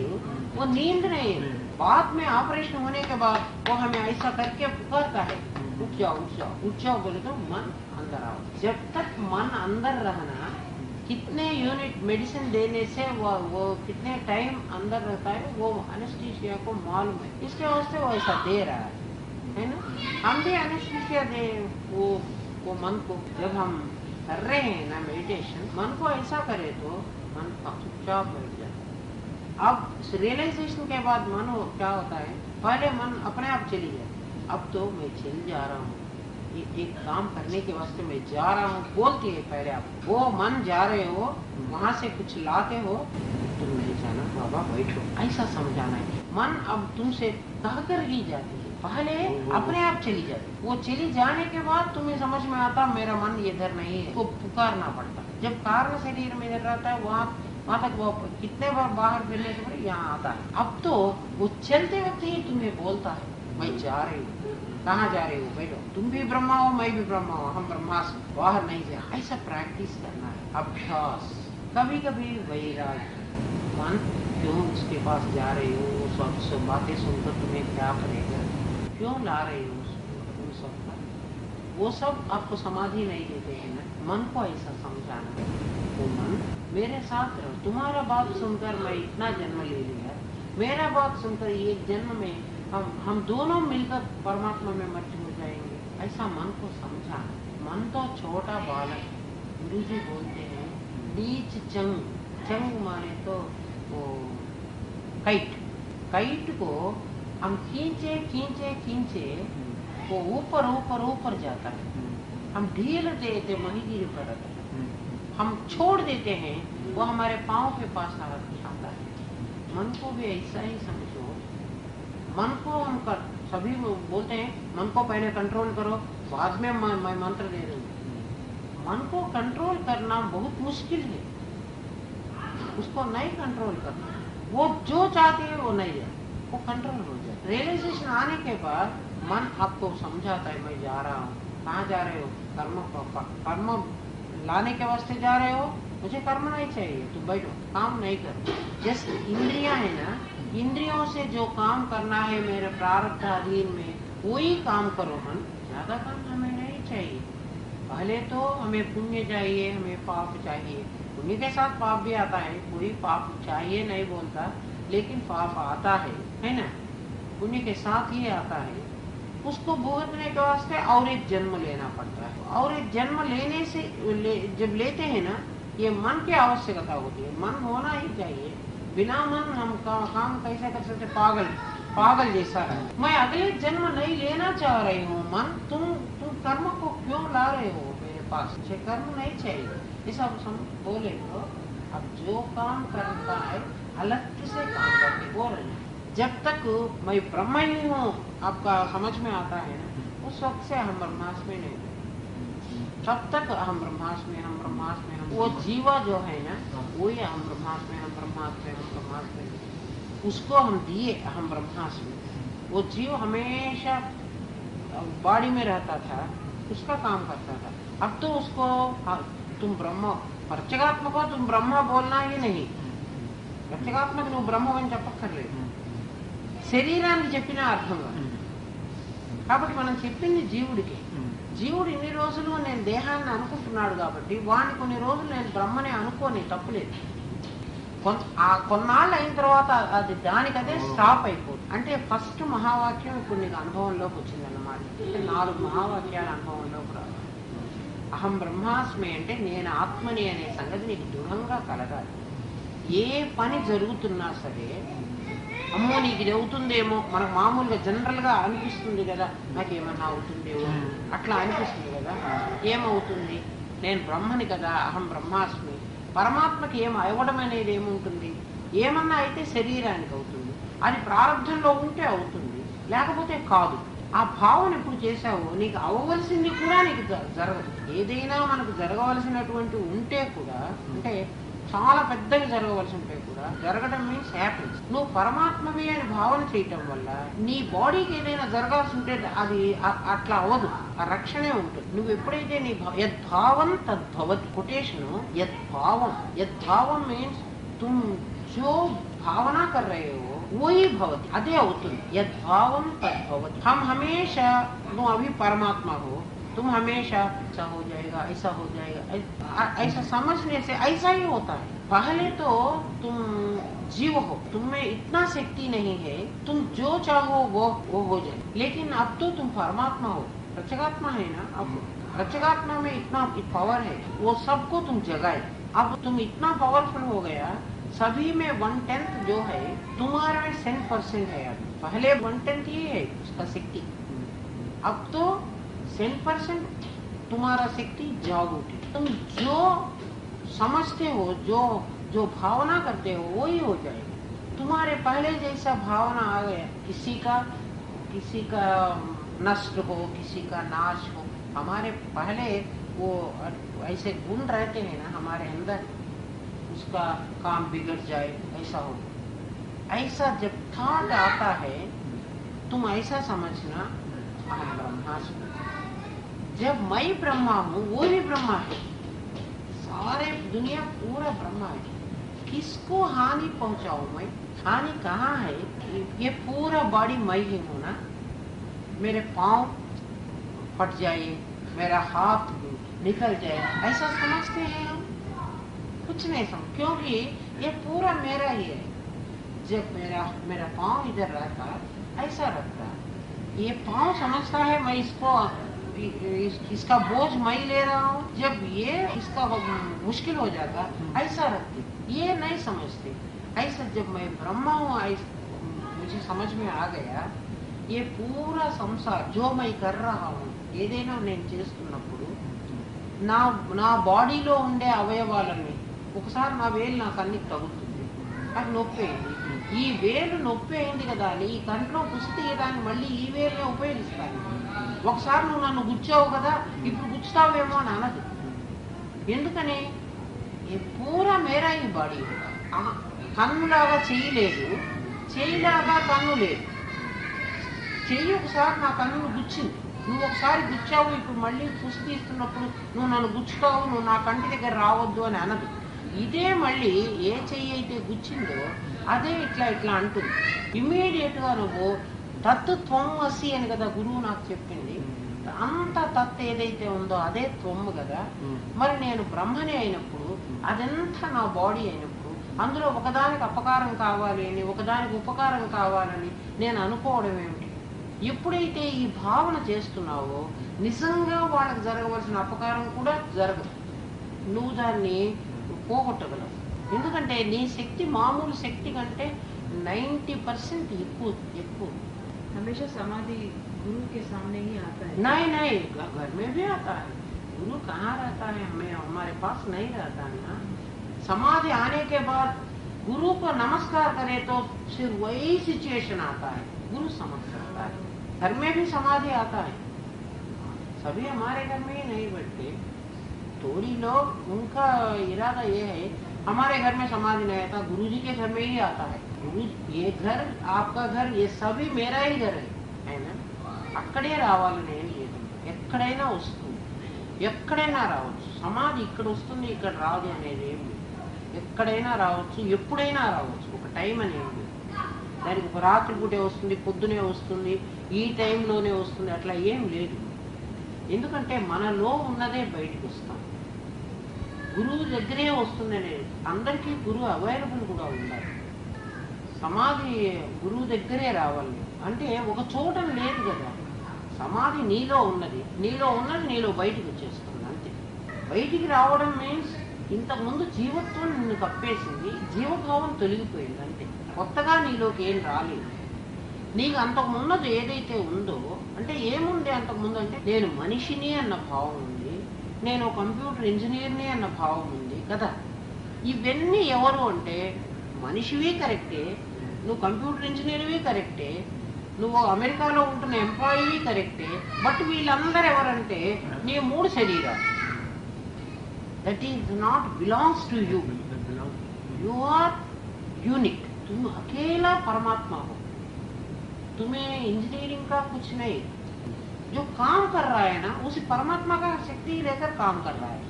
वो नींद नहीं है। बाद में ऑपरेशन होने के बाद वो हमें ऐसा करके पुकारता है, उठ जाओ उठ जाओ उठ जाओ, बोले तो मन अंदर आओ। जब तक मन अंदर रहना, कितने यूनिट मेडिसिन देने से वो कितने टाइम अंदर रहता है वो एनेस्थीसिया को मालूम है। इसके वास्ते वो ऐसा दे रहा है ना। हम भी एनेस्थीसिया दे वो मन को। जब हम कर रहे हैं ना मेडिटेशन, मन को ऐसा करे तो मन चुपचाप बैठ जाता है। अब रियलाइजेशन के बाद मन क्या होता है? पहले मन अपने आप चली जाती, अब तो मैं चल जा रहा हूँ, एक काम करने के वास्ते मैं जा रहा हूँ बोलती है पहले आप। वो मन जा रहे हो, वहाँ से कुछ लाते हो, तुम नहीं जाना बाबा बैठो, ऐसा समझाना है। मन अब तुमसे कहकर ही जाती है, पहले अपने आप चली जाती, वो चली जाने के बाद तुम्हें समझ में आता मेरा मन इधर नहीं है, वो पुकारना पड़ता। जब कारण शरीर में इधर रहता है वहाँ तक वो कितने बार बाहर फिरने के बाद यहाँ आता है। अब तो वो चलते वक्त ही तुम्हें बोलता है मैं जा रही हूँ, कहाँ जा रही हूँ, बैठो, तुम भी ब्रह्मा हो मैं भी ब्रह्मा हूँ, हम ब्रह्मास्म, बाहर नहीं जा। ऐसा प्रैक्टिस करना है, अभ्यास। कभी कभी वैराग्य, मन क्यों उसके पास जा रही हो, सब बातें सुनकर तुम्हें क्या करेगा, क्यों ला रही हो उन सब का, वो सब आपको समाधि नहीं देते हैं ना। मन को ऐसा समझाना है, तो मन मेरे साथ रहो, तुम्हारा बात सुनकर मैं इतना जन्म ले लिया, मेरा बात सुनकर एक जन्म में हम दोनों मिलकर परमात्मा में मर्ज हो जाएंगे, ऐसा मन को समझाना। मन तो छोटा बालक, गुरु जी बोलते हैं नीच चंग, चंग माने तो वो काइट, काइट को हम खींचे खींचे खींचे वो ऊपर ऊपर ऊपर जाता है, हम ढील देते वहीं गिर पड़ता है, हम छोड़ देते हैं वो हमारे पाँव के पास आता है। मन को भी ऐसा ही समझो, मन को हम कर, सभी बोलते हैं मन को पहले कंट्रोल करो बाद में मैं मंत्र दे रही हूँ। मन को कंट्रोल करना बहुत मुश्किल है, उसको नहीं कंट्रोल करना, वो जो चाहती है वो नहीं जाए, वो कंट्रोल हो जाए। रियलाइजेशन आने के बाद मन आपको समझाता है मैं जा रहा हूँ, कहाँ जा रहे हो, कर्म लाने के वास्ते जा रहे हो, मुझे कर्म नहीं चाहिए, तुम बैठो काम नहीं करो। जैसे इंद्रियां है ना, इंद्रियों से जो काम करना है मेरे प्रारब्ध अधीन में वही काम करो। मन ज्यादा काम हमें नहीं चाहिए। पहले तो हमें पुण्य चाहिए, हमें पाप चाहिए, पुण्य के साथ पाप भी आता है, कोई पाप चाहिए नहीं बोलता, लेकिन पाप आता है ना, पुण्य के साथ ही आता है। उसको भुगतने के वास्ते और एक जन्म लेना पड़ता है, और एक जन्म लेने से जब लेते हैं ना, ये मन की आवश्यकता होती है, मन होना ही चाहिए। बिना मन हम काम कैसे कर सकते, पागल जैसा है। मैं अगले जन्म नहीं लेना चाह रही हूँ, मन तुम कर्म को क्यों ला रहे हो मेरे पास, मुझे कर्म नहीं चाहिए, ये सब बोले तो अब जो काम करता है अलग से काम करके बोल रहे हैं। जब तक मैं ब्रह्म ही हूँ आपका समझ में आता है ना, उस वक्त से हम ब्रह्मास्मि नहीं, तब तक हम ब्रह्मास्मि हम ब्रह्मास्मि हम, वो जीवा जो है ना वही हम ब्रह्मास्मि हम ब्रह्मास्मि हम ब्रह्मास्मि, उसको हम दिए हम ब्रह्मास्मि। वो जीव हमेशा बॉडी में रहता था, उसका काम करता था। अब तो उसको तुम ब्रह्म प्रत्यगात्मक हो, तुम ब्रह्म बोलना ही नहीं, ప్రత్యేగాత్మక నువ్వు బ్రహ్మం అని చెప్పక్కర్లేదు, శరీరానికి చెప్పిన అర్థం కాదు. కాబట్టి మనం చెప్పింది జీవుడికి. జీవుడు ఇన్ని రోజులు నేను దేహాన్ని అనుకుంటున్నాడు కాబట్టి వాడిని కొన్ని రోజులు నేను బ్రహ్మనే అనుకోని తప్పులేదు. కొన్నాళ్ళు అయిన తర్వాత అది దానికదే స్టాప్ అయిపోతుంది. అంటే ఫస్ట్ మహావాక్యం ఇప్పుడు నీకు అనుభవంలోకి వచ్చిందన్నమాట. అంటే 4 మహావాక్యాల అనుభవంలోకి రావాలి. అహం బ్రహ్మాస్మి అంటే నేను ఆత్మని అనే సంగతి నీకు దృఢంగా కలగాలి. ఏ పని జరుగుతున్నా సరే అమ్మో నీకు ఇది అవుతుందేమో, మనకు మామూలుగా జనరల్గా అనిపిస్తుంది కదా, నాకేమన్నా అవుతుందేమో అట్లా అనిపిస్తుంది కదా. ఏమవుతుంది, నేను బ్రహ్మని కదా, అహం బ్రహ్మాస్మి. పరమాత్మకి ఏం అవ్వడం అనేది ఏముంటుంది, ఏమన్నా అయితే శరీరానికి అవుతుంది, అది ప్రారంభంలో ఉంటే అవుతుంది, లేకపోతే కాదు. ఆ భావన ఎప్పుడు చేశావో నీకు అవ్వవలసింది కూడా నీకు జరగదు. ఏదైనా మనకు జరగవలసినటువంటి ఉంటే కూడా, అంటే చాలా పెద్దవి జరగవలసి ఉంటే కూడా జరగడం మీన్స్ హ్యాపీనెస్. నువ్వు పరమాత్మవి అని భావన చేయటం వల్ల నీ బాడీకి ఏదైనా జరగాల్సి ఉంటే అది అట్లా అవ్వదు, ఆ రక్షణే ఉంటుంది. నువ్వు ఎప్పుడైతే నీ యద్భావం తద్భవతి, కొటేషను యద్భావం, యద్భావం మీన్స్ తుమ్ జో భావనా कर रहे हो वही भवति, అదే అవుతుంది. యద్భావం తద్భవతి. हम हमेशा, तुम अभी परमात्मा हो, तुम हमेशा ऐसा हो जाएगा, ऐसा हो जाएगा, ऐसा समझने से ऐसा ही होता है. पहले तो तुम जीव हो, तुम में इतना शक्ति नहीं है, तुम जो चाहो वो हो जाए. लेकिन अब तो तुम परमात्मा हो, प्रत्यगात्मा है ना. अब प्रत्यगात्मा में इतना पावर है, वो सबको तुम जगाए. अब तुम इतना पावरफुल हो गया, सभी में 1/10 जो है तुम्हारे में 100% है. अब पहले 1/10 ही है उसका शक्ति, अब तो 100% तुम्हारा शक्ति जाग उठी. तुम जो समझते हो, जो भावना करते हो वही हो जाएगा. तुम्हारे पहले जैसा भावना आ गया, किसी का किसी का नष्ट हो, किसी का नाश हो, हमारे पहले वो ऐसे गुण रहते हैं ना हमारे अंदर, उसका काम बिगड़ जाए ऐसा हो। ऐसा जब थॉट आता है तुम ऐसा समझना अहम ब्रह्मास्मि। जब मैं ब्रह्मा हूँ वो भी ब्रह्मा है, सारे दुनिया पूरा ब्रह्मा है। किसको हानि पहुंचाऊं मैं? हानि कहाँ है? ये पूरा बॉडी मैं ही हूं ना। मेरे पांव फट जाए, मेरा हाथ निकल जाए, ऐसा समझते हैं हम? कुछ नहीं समझ, क्योंकि ये पूरा मेरा ही है। जब मेरा पांव इधर रहता ऐसा रखता, ये पांव समझता है मैं इसका बोझ मैं ले रहा हूँ। जब ये इसका मुश्किल हो जाता ऐसा रखती, ये नहीं समझते। ऐसा जब मैं ब्रह्मा हूँ मुझे समझ में आ गया, ये पूरा संसार जो मैं कर रहा हूँ ఏదైనా నేను చేస్తున్నప్పుడు నా బాడీలో ఉండే అవయవాలని ఒకసారి నా వేలు నాకు అన్ని తగులుతుంది, నాకు నొప్పి అయింది. ఈ వేలు నొప్పి అయింది కదా అని ఈ కంట్లో కుసి తీయడానికి మళ్ళీ ఈ వేలునే ఉపయోగిస్తాను. ఒకసారి నువ్వు నన్ను గుచ్చావు కదా ఇప్పుడు గుచ్చుతావేమో అని అనదు. ఎందుకని ఏ పూరా మేరా ఈ బాడీ. కన్నులాగా చెయ్యి లేదు, చెయ్యిలాగా కన్ను లేదు. చెయ్యి ఒకసారి నా కన్నును గుచ్చింది, నువ్వు ఒకసారి గుచ్చావు, ఇప్పుడు మళ్ళీ కుసి తీస్తున్నప్పుడు నువ్వు నన్ను గుచ్చుతావు, నువ్వు నా కంటి దగ్గర రావద్దు అని అనదు. ఇదే మళ్ళీ ఏ చెయ్యి అయితే గుచ్చిందో అదే ఇట్లా ఇట్లా అంటుంది. ఇమ్మీడియట్ గా నువ్వు తత్తు త్వమసి అని కదా గురువు నాకు చెప్పింది. అంత తత్ ఏదైతే ఉందో అదే త్వమ్ము కదా. మరి నేను బ్రహ్మని అయినప్పుడు అదంతా నా బాడీ అయినప్పుడు అందులో ఒకదానికి అపకారం కావాలి అని ఒకదానికి ఉపకారం కావాలని నేను అనుకోవడం ఏమిటి? ఎప్పుడైతే ఈ భావన చేస్తున్నావో నిజంగా వాళ్ళకి జరగవలసిన అపకారం కూడా జరగదు. నువ్వు దాన్ని పోగొట్టగలవు. ఎందుకంటే నీ శక్తి మామూలు శక్తి కంటే 90% ఎక్కువ. हमेशा समाधि गुरु के सामने ही आता है? नहीं, घर में भी आता है। गुरु कहाँ रहता है? हमारे पास नहीं रहता है ना। समाधि आने के बाद गुरु को नमस्कार करे तो सिर्फ वही सिचुएशन आता है, गुरु समझ सकता है। घर में भी समाधि आता है, सभी हमारे घर में ही नहीं बैठते। थोड़ी लोग उनका इरादा ये है हमारे घर में समाधि नहीं आता, गुरु जी के घर में ही आता है। गुरु ये घर आपका घर ये सभी मेरा ही घर है ना. అక్కడే రావాలని ఏం లేదు, ఎక్కడైనా వస్తుంది, ఎక్కడైనా రావచ్చు. సమాధి ఇక్కడ వస్తుంది ఇక్కడ రాదు అనేది ఏం లేదు. ఎక్కడైనా రావచ్చు, ఎప్పుడైనా రావచ్చు. ఒక టైం అనేది లేదు దానికి. ఒక రాత్రి పూటే వస్తుంది, పొద్దునే వస్తుంది, ఈ టైంలోనే వస్తుంది, అట్లా ఏం లేదు. ఎందుకంటే మనలో ఉన్నదే బయటకు వస్తాం. గురువు దగ్గరే వస్తుంది అనేది. అందరికీ గురువు అవైలబుల్ కూడా ఉండాలి. సమాధి గురువు దగ్గరే రావాలి అంటే ఒక చోట లేదు కదా. సమాధి నీలో ఉన్నది నీలో బయటకు వచ్చేస్తుంది అంతే. బయటికి రావడం మీన్స్ ఇంతకుముందు జీవత్వం నిన్ను కప్పేసింది, జీవభావం తొలగిపోయింది అంతే. కొత్తగా నీలోకి ఏం రాలేదు. నీకు అంతకుమున్నది ఏదైతే ఉందో అంటే ఏముంది అంతకుముందు అంటే నేను మనిషిని అన్న భావం ఉంది, నేను కంప్యూటర్ ఇంజనీర్ని అన్న భావం ఉంది కదా. ఇవన్నీ ఎవరు అంటే మనిషివి కరెక్టే, నువ్వు కంప్యూటర్ ఇంజనీర్వి కరెక్టే, నువ్వు అమెరికాలో ఉంటున్న ఎంప్లాయీవి కరెక్టే. బట్ వీళ్ళందరూ ఎవరంటే నీ 3 శరీరాలు. That is not belongs to you. You are unique, तुम अकेला परमात्मा हो, तुम्हें इंजीनियरिंग का कुछ नहीं. जो काम कर रहा है ना उसी परमात्मा का शक्ति लेकर काम कर रहा है.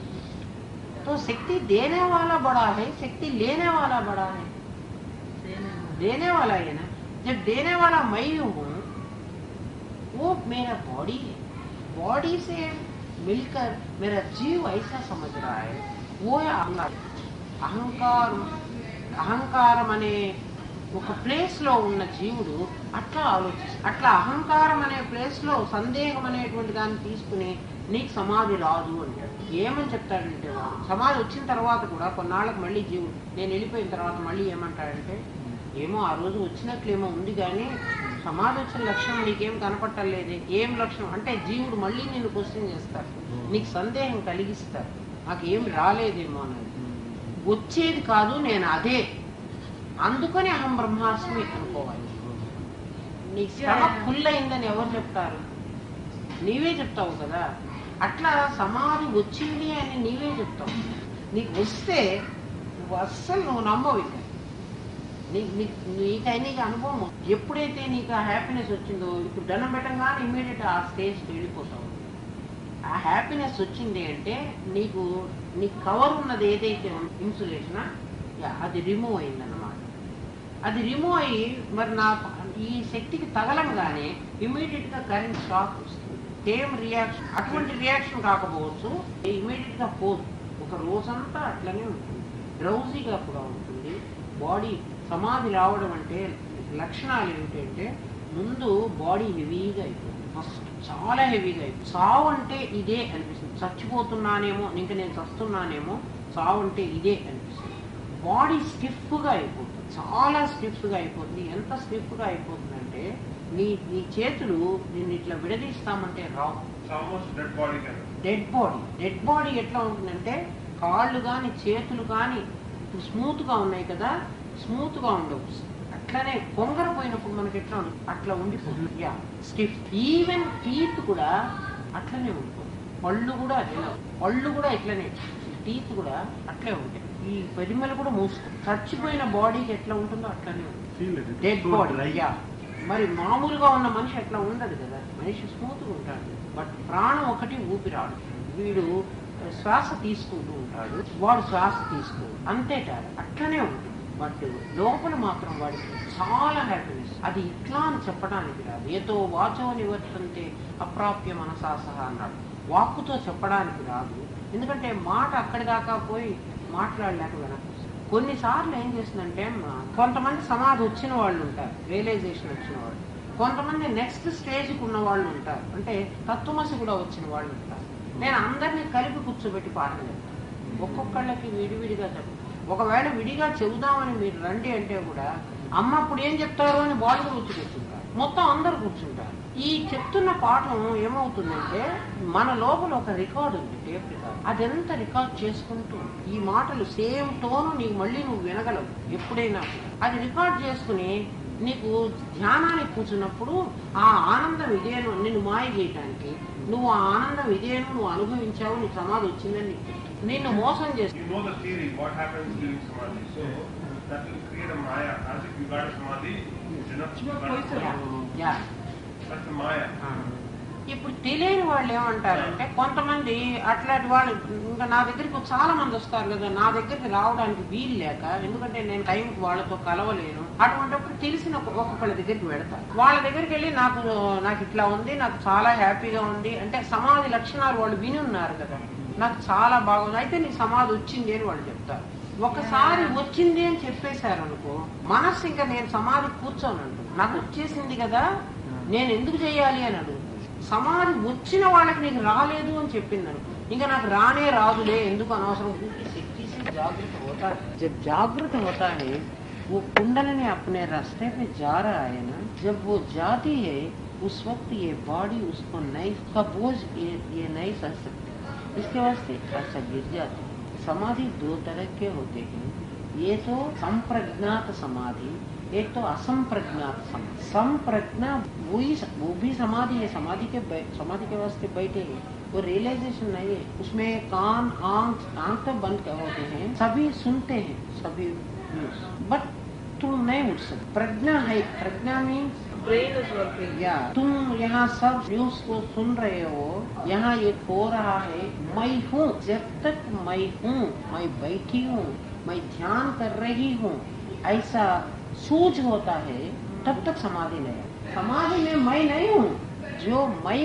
तो शक्ति देने वाला बड़ा है, शक्ति लेने वाला बड़ा है. देने वाला है ना. जब देने वाला मैं हूँ, वो मेरा बॉडी है. बॉडी से मिलकर मेरा जीव ऐसा समझ रहा है, वो है అహంకారం. అహంకారం అనే ఒక ప్లేస్ లో ఉన్న జీవుడు అట్లా ఆలోచిస్తాడు. అట్లా అహంకారం అనే ప్లేస్ లో సందేహం అనేటువంటి దాన్ని తీసుకుని నీకు సమాధి రాదు అంటాడు. ఏమని చెప్తాడంటే వాడు సమాధి వచ్చిన తర్వాత కూడా కొన్నాళ్ళకు మళ్ళీ జీవుడు నేను వెళ్ళిపోయిన తర్వాత మళ్ళీ ఏమంటాడంటే ఏమో ఆ రోజు వచ్చినట్లేమో ఉంది కానీ సమాధి వచ్చిన లక్ష్యం నీకేం కనపట్టలేదే. ఏం లక్ష్యం అంటే జీవుడు మళ్ళీ నిన్ను క్వశ్చన్ చేస్తాడు, నీకు సందేహం కలిగిస్తాడు, నాకు ఏం రాలేదేమో అనేది. వచ్చేది కాదు నేను అదే, అందుకని అహం బ్రహ్మాస్మి అనుకోవాలి. నీ స్టమక్ ఫుల్ అయిందని ఎవరు చెప్తారు? నీవే చెప్తావు కదా. అట్లా సమాధి వచ్చింది అని నీవే చెప్తావు. నీకు వస్తే నువ్వు అస్సలు నువ్వు నమ్మవు. ఇక నీకు అనుభవం ఎప్పుడైతే నీకు ఆ హ్యాపీనెస్ వచ్చిందో, ఇప్పుడు దండం పెట్టంగానే ఇమ్మీడియట్ ఆ స్టేజ్కి వెళ్ళిపోతావు. ఆ హ్యాపీనెస్ వచ్చింది అంటే నీకు కవర్ ఉన్నది ఏదైతే ఇన్సులేషన్ అది రిమూవ్ అయిందన్నమాట. అది రిమూవ్ అయ్యి మరి ఈ శక్తికి తగలంగానే ఇమ్మీడియట్ గా కరెంట్ షాక్ వస్తుంది. సేమ్ రియాక్షన్, అటువంటి రియాక్షన్ కాకపోవచ్చు, ఇమ్మీడియట్ గా పోదు. ఒక రోజంతా అట్లనే ఉంటుంది, డ్రౌజీగా కూడా ఉంటుంది బాడీ. సమాధి రావడం అంటే లక్షణాలు ఏమిటంటే ముందు బాడీ హెవీగా అయిపోతుంది, ఫస్ట్ చాలా హెవీగా అయిపోతుంది. సావు అంటే ఇదే అనిపిస్తుంది. చచ్చిపోతున్నానేమో, ఇంకా నేను చస్తున్నానేమో, సావు అంటే ఇదే అనిపిస్తుంది. బాడీ స్టిఫ్గా అయిపోతుంది, చాలా స్టిఫ్గా అయిపోతుంది. ఎంత స్టిఫ్గా అయిపోతుందంటే నీ చేతులు నిన్ను ఇట్లా విడదీస్తామంటే రావు. డెడ్ బాడీ ఎట్లా ఉంటుందంటే కాళ్ళు కానీ చేతులు కానీ ఇప్పుడు స్మూత్గా ఉన్నాయి కదా, స్మూత్గా ఉండవు. అట్లనే పొంగరపోయినప్పుడు మనకి ఎట్లా ఉంటుంది అట్లా ఉండిపోతుంది. Yeah stiff. ఈవెన్ టీత్ కూడా అట్లనే ఉంటుంది. పళ్ళు కూడా ఇట్లనే, టీత్ కూడా అట్లే ఉంటాయి. ఈ పరిమళ కూడా మూసుకుంది. చచ్చిపోయిన బాడీకి ఎట్లా ఉంటుందో అట్లనే ఉంటుంది డెడ్ బాడీ. యా మరి మామూలుగా ఉన్న మనిషి అట్లా ఉండదు కదా, మనిషి స్మూత్గా ఉంటాడు. బట్ ప్రాణం ఒకటి ఊపిరాడు. వీడు శ్వాస తీసుకుంటూ ఉంటాడు, వాడు శ్వాస తీసుకోడు, అంతే తేడా. అట్లనే ఉంటుంది. బట్ లోపల మాత్రం వాడికి చాలా హ్యాపీనెస్. అది ఇట్లా అని చెప్పడానికి రాదు. ఏదో వాచో నివర్తంతే అప్రాప్య మనసా సహా అన్నాడు. వాక్కుతో చెప్పడానికి రాదు. ఎందుకంటే మాట అక్కడి దాకా పోయి మాట్లాడలేక వెనక్కి. కొన్నిసార్లు ఏం చేస్తుందంటే కొంతమంది సమాధి వచ్చిన వాళ్ళు ఉంటారు, రియలైజేషన్ వచ్చిన వాళ్ళు. కొంతమంది నెక్స్ట్ స్టేజ్కి ఉన్న వాళ్ళు ఉంటారు, అంటే తత్వమసి కూడా వచ్చిన వాళ్ళు ఉంటారు. నేను అందరినీ కలిపి కూర్చోబెట్టి పాఠం చెప్తాను. ఒక్కొక్కళ్ళకి విడివిడిగా చెప్తాను. ఒకవేళ విడిగా చెబుదామని మీరు రండి అంటే కూడా అమ్మ అప్పుడు ఏం చెప్తారో అని వాళ్ళు కూర్చోబెట్టుంటారు, మొత్తం అందరు కూర్చుంటారు. ఈ చెప్తున్న పాఠం ఏమవుతుందంటే మన లోపల ఒక రికార్డు ఉంది, టేప్ రికార్డ్. అదంతా రికార్డ్ చేసుకుంటూ ఈ మాటలు సేమ్ టోను నీకు మళ్ళీ నువ్వు వినగలవు ఎప్పుడైనా. అది రికార్డ్ చేసుకుని నీకు ధ్యానానికి కూర్చున్నప్పుడు ఆ ఆనందం ఇదేను నిన్ను మాయ చేయటానికి, నువ్వు ఆ ఆనందం ఇదేను నువ్వు అనుభవించావు, నీకు సమాధి వచ్చిందని నిన్ను మోసం చేస్తావు. ఇప్పుడు తెలియని వాళ్ళు ఏమంటారంటే కొంతమంది అట్లాంటి వాళ్ళు ఇంకా నా దగ్గరికి చాలా మంది వస్తారు కదా, నా దగ్గరికి రావడానికి వీలు లేక, ఎందుకంటే నేను టైంకి వాళ్ళతో కలవలేను. అటువంటిప్పుడు తెలిసిన ఒక్కొక్కళ్ళ దగ్గరికి వెళతారు. వాళ్ళ దగ్గరికి వెళ్ళి నాకు ఇట్లా ఉంది, నాకు చాలా హ్యాపీగా ఉంది అంటే సమాధి లక్షణాలు వాళ్ళు విని ఉన్నారు కదా, నాకు చాలా బాగుంది, అయితే నీ సమాధి వచ్చింది అని వాళ్ళు చెప్తారు. ఒకసారి వచ్చింది అని చెప్పేశారు అనుకో, మనస్సు ఇంకా నేను సమాధి కూర్చోనంటు, నాకు వచ్చేసింది కదా నేను ఎందుకు చేయాలి అని అడుగుతుంది. సమాధి వచ్చిన వాళ్ళకి నీకు రాలేదు అని చెప్పింది అనుకో, ఇంకా నాకు రానే రాదులే ఎందుకు అనవసరం. शक्ति से जागृत होता है, जब जागृत होता है वो कुंडलिनी अपने रास्ते पे जा रहा है ना, जब वो जाती है उस वक्त ये बॉडी उसको नहीं का बोझ ये नहीं सह सकती, इसके वास्ते ऐसा गिर जाती है। समाधि दो तरह के होते हैं, ये तो संप्रज्ञात समाधि, एक तो असंप्रज्ञात समाधि। संप्रज्ञा वो भी समाधि है, समाधि के वास्ते बैठे हैं, वो रियलाइजेशन नहीं है, उसमें कान आंख तो बंद होते हैं, सभी सुनते हैं, सभी बट तुम नहीं उठ सकते। प्रज्ञा है, प्रज्ञा मीन्स ब्रेन इज वर्किंग। या तुम यहाँ सब न्यूज को सुन रहे हो, यहाँ ये हो रहा है, मैं हूँ, जब तक मैं हूँ, मैं बैठी हूँ, मैं ध्यान कर रही हूँ, ऐसा सूझ होता है, तब तक समाधि नहीं। समाधि में मैं नहीं हूँ, जो मैं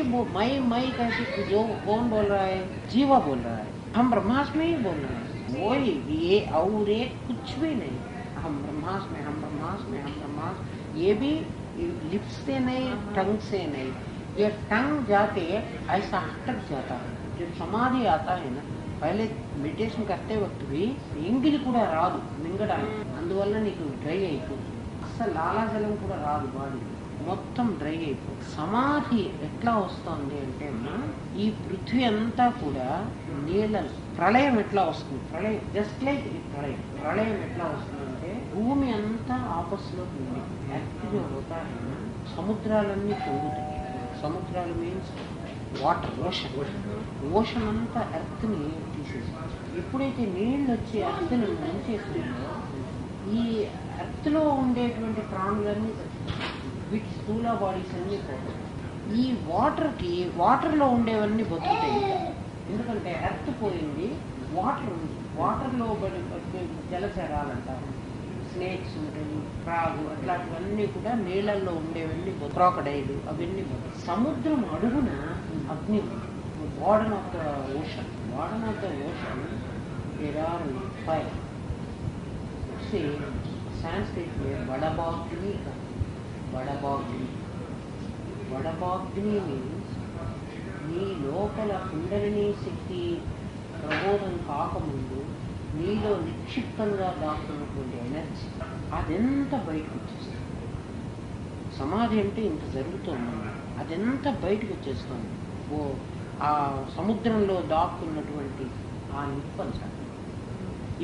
कहती जो कौन बोल रहा है, जीवा बोल रहा है, हम ब्रह्मास्म में ही बोल रहे हैं, वही ये और एक कुछ भी नहीं। हम ब्रह्मास्म में, हम ब्रह्मास्म में, हम ब्रह्मास्म, ये भी लिप्स से नहीं, टंग से नहीं, ये टंग जाके ऐसा अटक जाता है। जब समाधि आता है ना, पहले మెడిటేషన్ करते वक्त भी ఎంగిలి కూడా రాదు మింగడానికి, అందువల్ల నీకు డ్రై అయిపోతుంది, అసలు లాలాజలం కూడా రాదు, బాడీ మొత్తం డ్రై అయిపోతుంది. సమాధి ఎట్లా వస్తుంది అంటే ఈ పృథ్వీ అంతా కూడా నీళ్ళ ప్రళయం ఎట్లా వస్తుంది, ప్రళయం జస్ట్ లైక్ ప్రళయం ఎట్లా వస్తుందంటే భూమి అంతా ఆపస్సులో ఉంది, యాక్టివ్ होता है, సముద్రాలన్నీ పొంగుతాయి. సముద్రాలు మీన్స్ వాటర్, ఓషన్ అంతా ఎర్త్ని తీసేస్తుంది. ఎప్పుడైతే నీళ్ళు వచ్చి ఎర్త్ని ముంచేస్తుందో ఈ ఎర్త్లో ఉండేటువంటి ప్రాణులన్నీ వీటి స్థూల బాడీస్ అన్నీ పోతాయి. ఈ వాటర్లో ఉండేవన్నీ బతుకుతాయి. ఎందుకంటే ఎర్త్ పోయింది, వాటర్ ఉంది. వాటర్లో జలచరాలంటారు, స్నేక్స్ ఉంటాయి, క్రాబ్, అట్లాంటివన్నీ కూడా నీళ్ళల్లో ఉండేవన్నీ క్రాకడైల్ అవన్నీ. సముద్రం అడుగున అగ్ని, burden of the ocean, there are fire. Sanskrit వడబాగ్ని మీన్స్ నీ లోపల కుండలిని శక్తి ప్రబోధం కాకముందు నీలో నిక్షిప్తంగా దాక్కున్నటువంటి ఎనర్జీ అదెంత బయటకు వచ్చేస్తుంది. సమాధి అంటే ఇంత జరుగుతుంది, అదెంత బయటకు వచ్చేస్తుంది. ఆ సముద్రంలో దాక్కున్నటువంటి ఆ నిప్పంచ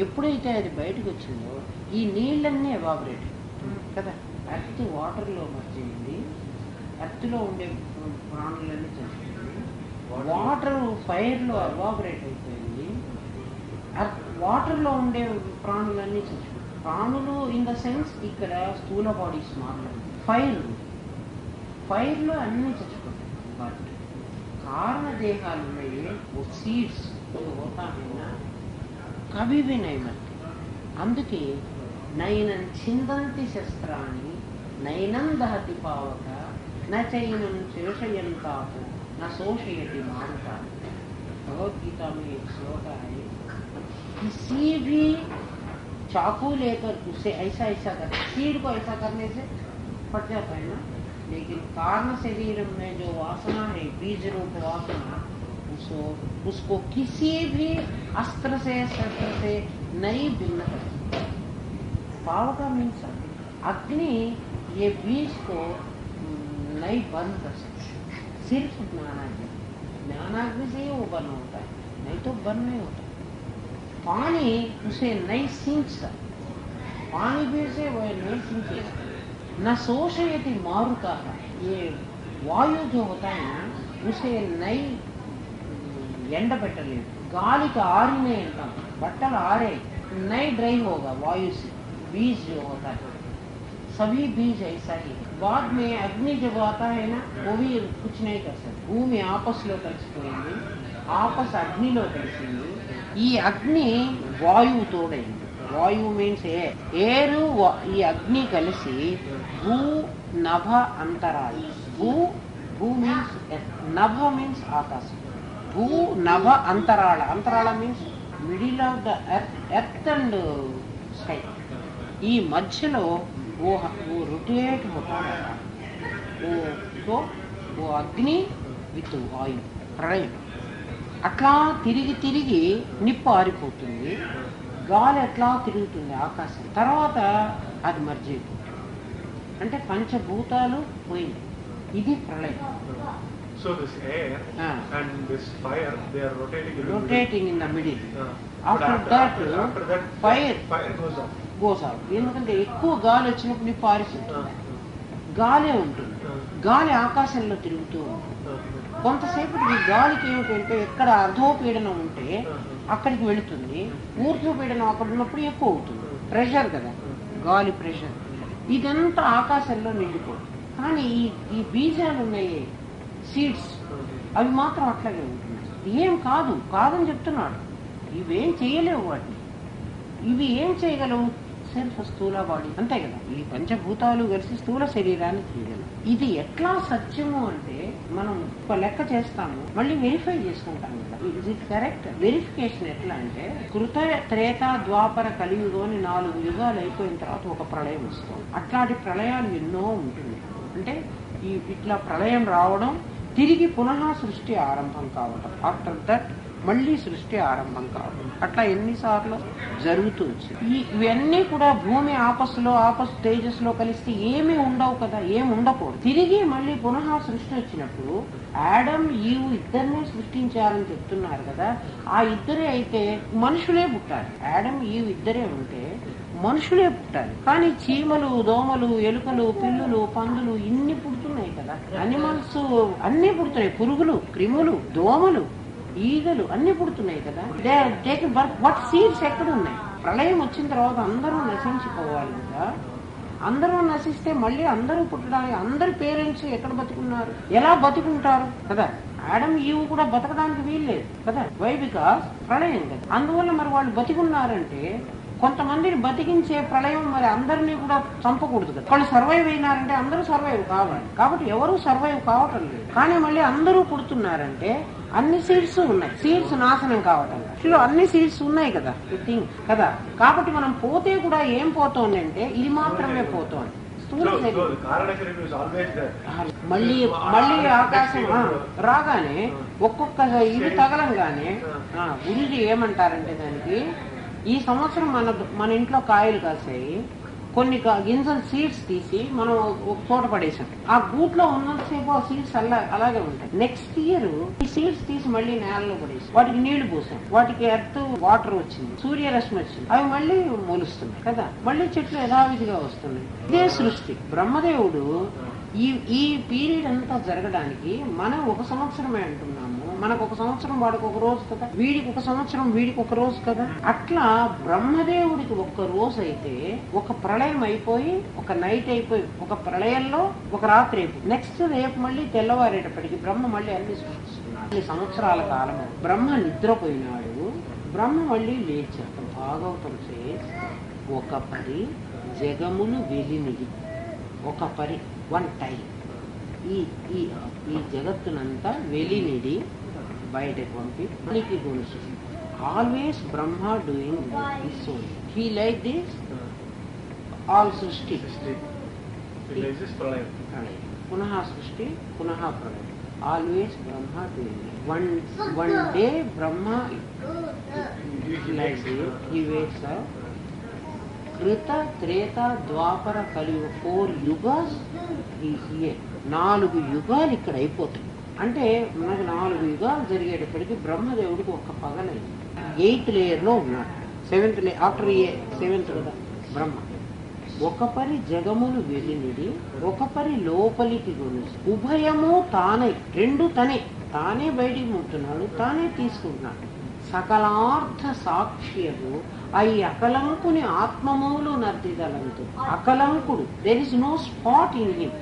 ఎప్పుడైతే అది బయటకు వచ్చిందో ఈ నీళ్ళన్నీ ఎవాబరేట్ కదా. ఎర్త్ వాటర్లో మర్చింది, ఎర్త్లో ఉండే ప్రాణులన్నీ చచ్చిపోయింది. వాటర్ ఫైర్లో ఎవాబరేట్ అయిపోయింది, వాటర్లో ఉండే ప్రాణులన్నీ చచ్చిపోయింది. ప్రాణులు ఇన్ ద సెన్స్ ఇక్కడ స్థూల బాడీస్ మాట్లాడు. ఫైర్లో అన్నీ చచ్చిపోతాయి. బట్ కారణ దేహాలు ఉన్నాయి, సీడ్స్ పోతామైనా కవి వినయమతి. అందుకే నైనం చిందంతి శస్త్రాన్ని నైనం దహతి పావక నైనం శోషయంతాపు न शोषयति मारुता. भगवदगीता में एक श्लोक है, किसी भी चाकू लेकर उसे ऐसा कर, सीड को ऐसा करने से फट जाता है ना, लेकिन कारण शरीर में जो वासना है, बीज रूप वासना, उसको किसी भी अस्त्र से शस्त्र से नहीं भिन्न कर सकता. पावका मीन्स अग्नि ये बीज को नहीं बंद कर सकता. सिर्फ ज्ञानाग्नि से ही वो बर्न होता है, नहीं तो बर्न नहीं होता. पानी उसे नहीं सींचता, पानी भी से वो नहीं सींचेगा. न शोषयति मारुता, ये वायु जो होता है ना उसे नहीं ఎండ పెట్టలేదు. గాలికి ఆరినే అంటాం, బట్టలు ఆరే नहीं ड्राई होगा वायु से. बीज जो होता है सभी बीज ऐसा ही है. बाद में अग्नि जब आता है ना वो भी कुछ नहीं कर सकते. భూమి ఆపస్లో కలిసిపోయింది, ఆపస్ అగ్నిలో కలిసింది. ఈ అగ్ని వాయువు తోడైంది. వాయువు మీన్స్ ఏరు, ఈ అగ్ని కలిసి భూ నభ అంతరాలు. భూ మీన్స్ నభ మీన్స్ ఆకాశం. భూ నభ అంతరాళ. అంతరాళ means middle of the earth and sky. ఈ మధ్యలో वो रोटेट होता है. वो అగ్ని విత్ వాయు ప్రళయం అట్లా తిరిగి నిప్పు ఆరిపోతుంది. గాలి అట్లా తిరుగుతుంది ఆకాశం. తర్వాత అది మర్జ్ అయిపోతుంది. అంటే పంచభూతాలు పోయింది. ఇది ప్రళయం. So this air and this fire, they are rotating in the middle. After that fire goes off. ఎందుకంటే ఎక్కువ గాలి వచ్చినప్పుడు నిప్పు ఆరిపోతుంది. గాలే ఉంటుంది. గాలి ఆకాశంలో తిరుగుతూ ఉంటుంది. కొంతసేపటికి గాలికి ఏమిటంటే ఎక్కడ అర్ధోపీడనం ఉంటే అక్కడికి వెళుతుంది, ఊర్ధ్వపీడనం అక్కడ ఉన్నప్పుడు ఎక్కువ అవుతుంది. ప్రెషర్ కదా, గాలి ప్రెషర్. ఇదంతా ఆకాశంలో నిండిపోతుంది. కానీ ఈ బీజాలు ఉన్నాయి, సీడ్స్, అవి మాత్రం అట్లాగే ఉంటున్నాయి. ఏం కాదని చెప్తున్నాడు. ఇవేం చేయలేవు వాటిని. ఇవి ఏం చేయగలవు? సెల్ఫ్ స్థూల బాడీ అంతే కదా. ఈ పంచభూతాలు కలిసి స్థూల శరీరాన్ని చేయగలవు. ఇది ఎట్లా సత్యము అంటే మనం ఒక లెక్క చేస్తాము, మళ్ళీ వెరిఫై చేసుకుంటాం కదా. ఇది కరెక్ట్. వెరిఫికేషన్ ఎట్లా అంటే కృత త్రేత ద్వాపర కలియుగం అని 4 యుగాలు అయిపోయిన తర్వాత ఒక ప్రళయం వస్తుంది. అట్లాంటి ప్రళయాలు ఎన్నో ఉంటుంది. అంటే ఇట్లా ప్రళయం రావడం, తిరిగి పునః సృష్టి ఆరంభం కావడం, ఆఫ్టర్ దట్ మళ్ళీ సృష్టి ఆరంభం కావడం, అట్లా ఎన్నిసార్లు జరుగుతూ వచ్చింది. ఇవన్నీ కూడా భూమి ఆపస్ తేజస్లో కలిస్తే ఏమీ ఉండవు కదా, ఏమి ఉండకూడదు. తిరిగి మళ్ళీ పునః సృష్టి వచ్చినప్పుడు ఆడమ్ ఈవ్ ఇద్దరినే సృష్టించారని చెప్తున్నారు కదా. ఆ ఇద్దరే అయితే మనుషులే పుట్టాలి. ఆడమ్ ఈవ్ ఇద్దరే ఉంటే మనుషులే పుట్టాలి. కానీ చీమలు, దోమలు, ఎలుకలు, పిల్లులు, పందులు ఇన్ని పుడితే కదా. అనిమల్స్ అన్నీ పుడుతున్నాయి, పురుగులు, క్రిములు, దోమలు, ఈగలు అన్ని పుడుతున్నాయి కదా. బట్ సీడ్స్ ఎక్కడ ఉన్నాయి? ప్రళయం వచ్చిన తర్వాత అందరూ నశించిపోవాలి కదా. అందరూ నశిస్తే మళ్ళీ అందరూ పుట్టడానికి, అందరి పేరెంట్స్ ఎక్కడ బతుకున్నారు, ఎలా బతుకుంటారు కదా. ఆడమ్ ఈవ్ కూడా బతకడానికి వీల్లేదు కదా. వై? బికాస్ ప్రళయం కదా. అందువల్ల మరి వాళ్ళు బతికున్నారంటే కొంతమందిని బతికించే ప్రళయం మరి అందరినీ కూడా చంపకూడదు కదా. వాళ్ళు సర్వైవ్ అయినారంటే అందరూ సర్వైవ్ కావాలి. కాబట్టి ఎవరు సర్వైవ్ కావటం లేదు. కానీ మళ్ళీ అందరూ పుడుతున్నారంటే అన్ని సీడ్స్ ఉన్నాయి, సీడ్స్ నాశనం కావటం ఇట్లా అన్ని సీడ్స్ ఉన్నాయి కదా, థింక్ కదా. కాబట్టి మనం పోతే కూడా ఏం పోతోంది అంటే ఇది మాత్రమే పోతోంది. మళ్ళీ మళ్ళీ ఆకాశం రాగానే ఒక్కొక్క ఇది తగలంగానే గురుజీ ఏమంటారంటే దానికి, ఈ సంవత్సరం మన ఇంట్లో కాయలు కాసాయి, కొన్ని గింజలు సీడ్స్ తీసి మనం ఒక చోట పడేసాం. ఆ గూట్లో ఉన్నంతసేపు ఆ సీడ్స్ అలాగే ఉంటాయి. నెక్స్ట్ ఇయర్ ఈ సీడ్స్ తీసి మళ్ళీ నేలలో పడేసాం, వాటికి నీళ్లు పోసాం, వాటికి ఎర్త్ వాటర్ వచ్చింది, సూర్యరశ్మి వచ్చింది, అవి మళ్ళీ మొలుస్తున్నాయి కదా. మళ్ళీ చెట్లు యథావిధిగా వస్తున్నాయి. ఇదే సృష్టి. బ్రహ్మదేవుడు ఈ పీరియడ్ అంతా జరగడానికి మనం ఒక సంవత్సరమే అంటున్నాము. మనకు ఒక సంవత్సరం, వాడికి ఒక రోజు కదా, వీడికి ఒక సంవత్సరం, వీడికి ఒక రోజు కదా. అట్లా బ్రహ్మదేవుడికి ఒక్క రోజు అయితే ఒక ప్రళయం అయిపోయి, ఒక నైట్ అయిపోయి, ఒక ప్రళయంలో ఒక రాత్రి అయిపోయి, నెక్స్ట్ రేపు మళ్ళీ తెల్లవారేటప్పటికి బ్రహ్మ మళ్ళీ అన్ని సృష్టిస్తున్నాడు. 2 సంవత్సరాల కాలము బ్రహ్మ నిద్రపోయినాడు. బ్రహ్మ మళ్ళీ లేచాడు. భాగవతం చేసి ఒక పరి జగములు వెలినిది, ఒక పరి, వన్ టైం ఈ ఈ జగత్తునంతా వెలినిడి బయటకు పంపి పనికి గురించి. Always Brahma doing this only. He like this all సృష్టి, పునః సృష్టి, పునః ప్రళయం. Always Brahma doing. One day Brahma like he wakes up. కృత, త్రేత, ద్వాపర, కలియుగ 4 యుగాస్. 4 యుగాలు ఇక్కడ అయిపోతాయి. అంటే మనకు 4 యుగాలు జరిగేటప్పటికి బ్రహ్మదేవుడికి ఒక్క పగలైంది. 8th లేయర్ లో ఉన్నాడు. 7th లేయర్ ఆఫ్టర్ 7th కదా బ్రహ్మ. ఒక పరి జగములు వెలినిడి, ఒక పరి లోపలికి గొలుసు. ఉభయము తానే, 2 తానే బయటికి ముట్టున్నాడు, తానే తీసుకుంటున్నాడు. సకలార్థ సాక్ష్యము అయి అకలంకుని ఆత్మమూలు నర్దిదలంతు. అకలంకుడు, there is no spot in him,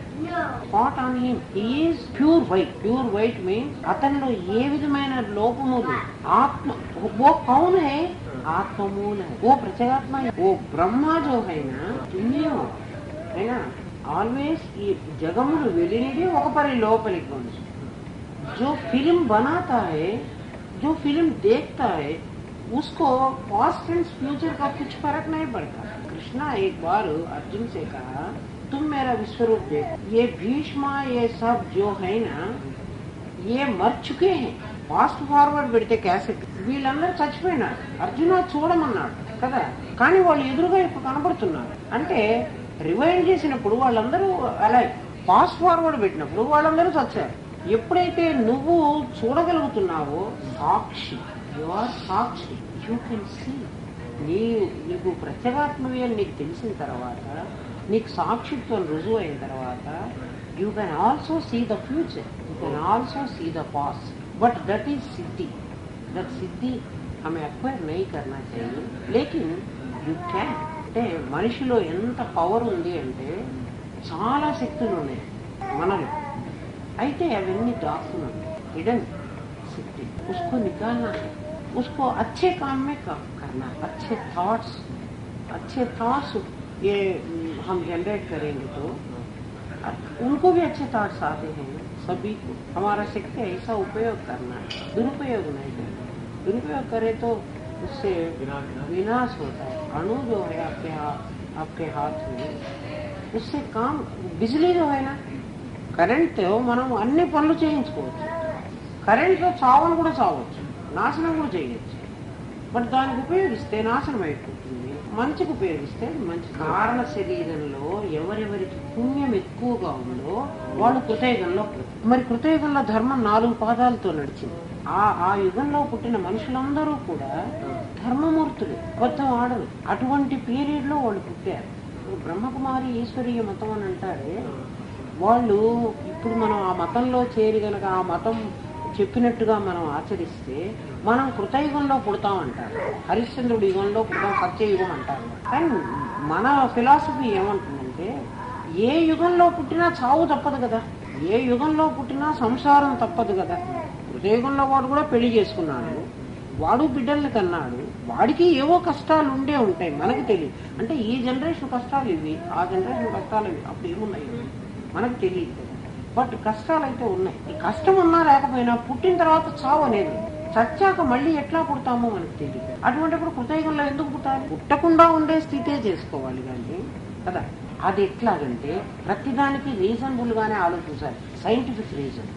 spot on him. He is pure white. Pure white means అతనిలో ఏ విధమైన లోపము లేదు. ఆత్మ ఓ కౌన్ హై, ఆత్మమూల హై, ఓ ప్రత్యేగాత్మ, ఓ బ్రహ్మ జో హైనా తుమ్యం అయినా ఆల్వేస్ ఈ జగములు వెలినిది ఒక పరి లోపలికి కొంచెం. जो फिल्म बनाता है, जो फिल्म देखता है, उसको पास्ट एंड फ्यूचर का कुछ फर्क नहीं पड़ता. कृष्णा एक बार अर्जुन से कहा, तुम मेरा विश्वरूप देखो. ये भीष्मा, ये सब जो है ना, ये मर चुके हैं. ఫాస్ట్ ఫార్వర్డ్ పెడితే క్యాసెట్ వీళ్ళందరూ చచ్చిపోయినారు. అర్జున చూడమన్నాడు కదా, కానీ వాళ్ళు ఎదురుగా ఇప్పుడు కనబడుతున్నారు. అంటే రివైండ్ చేసినప్పుడు వాళ్ళందరూ అలా, ఫాస్ట్ ఫార్వర్డ్ పెట్టినప్పుడు వాళ్ళందరూ చచ్చారు. ఎప్పుడైతే నువ్వు చూడగలుగుతున్నావో సాక్షి, యు ఆర్ సాక్షి, యూ కెన్ సీ. నీకు ప్రత్యేగాత్మవి అని నీకు తెలిసిన తర్వాత, నీకు సాక్షిత్వం రుజువు అయిన తర్వాత, you can also see the future, you can also see the past. But that is सिद्धि. दट सिद्धि हमें अक्वायर नहीं करना चाहिए, लेकिन यू कैन. అంటే మనిషిలో ఎంత పవర్ ఉంది అంటే చాలా శక్తులు ఉన్నాయి మనలో, అయితే అవన్నీ దాస్తున్నాం. हिडन शक्ति, उसको निकालना है, उसको अच्छे काम में करना. अच्छे थॉट्स ये हम जनरेट करेंगे तो उनको भी अच्छे थॉट्स आते हैं. सभी को हमारा शक्ति ऐसा उपयोग करना है, दुरुपयोग नहीं करना. दुरुपयोग करे तो उससे विनाश होता है. अणु जो है आपके हाथ में, उससे काम. बिजली जो है ना, కరెంట్ మనం అన్ని పనులు చేయించుకోవచ్చు. కరెంట్లో చావును కూడా చావచ్చు, నాశనం కూడా చేయవచ్చు. బట్ దానికి ఉపయోగిస్తే నాశనం అయిపోతుంది, మంచికి ఉపయోగిస్తే మంచి. కారణ శరీరంలో ఎవరెవరికి పుణ్యం ఎక్కువగా ఉందో వాళ్ళు కృతయుగంలో. మరి కృతయుగంలో ధర్మం 4 పాదాలతో నడిచింది. ఆ యుగంలో పుట్టిన మనుషులందరూ కూడా ధర్మమూర్తులు, అబద్ధం ఆడరు. అటువంటి పీరియడ్ లో వాళ్ళు పుట్టారు. బ్రహ్మకుమారి ఈశ్వరీయ మతం అని అంటారే, వాళ్ళు ఇప్పుడు మనం ఆ మతంలో చేరి గనక ఆ మతం చెప్పినట్టుగా మనం ఆచరిస్తే మనం కృతయుగంలో పుడతామంటారు, హరిశ్చంద్రుడి యుగంలో పుడతాం, సత్యయుగం అంటారు. కానీ మన ఫిలాసఫీ ఏమంటుందంటే ఏ యుగంలో పుట్టినా చావు తప్పదు కదా, ఏ యుగంలో పుట్టినా సంసారం తప్పదు కదా. కృతయుగంలో వాడు కూడా పెళ్లి చేసుకున్నాడు, వాడు బిడ్డల్ని కన్నాడు, వాడికి ఏవో కష్టాలు ఉండే ఉంటాయి, మనకు తెలియదు. అంటే ఈ జనరేషన్ కష్టాలు ఇవి, ఆ జనరేషన్ కష్టాలు ఇవి, అప్పుడు ఏమున్నాయి మనకు తెలియదు కదా. బట్ కష్టాలు అయితే ఉన్నాయి. ఈ కష్టం ఉన్నా లేకపోయినా పుట్టిన తర్వాత చావు అనేది, చచ్చాక మళ్ళీ ఎట్లా పుడతామో మనకు తెలియదు. అటువంటిప్పుడు కృతయుగంలో ఎందుకు పుట్టాలి? పుట్టకుండా ఉండే స్థితే చేసుకోవాలి కానీ కదా. అది ఎట్లాగంటే ప్రతిదానికి రీజనబుల్ గానే ఆలోచించాలి, scientific reason.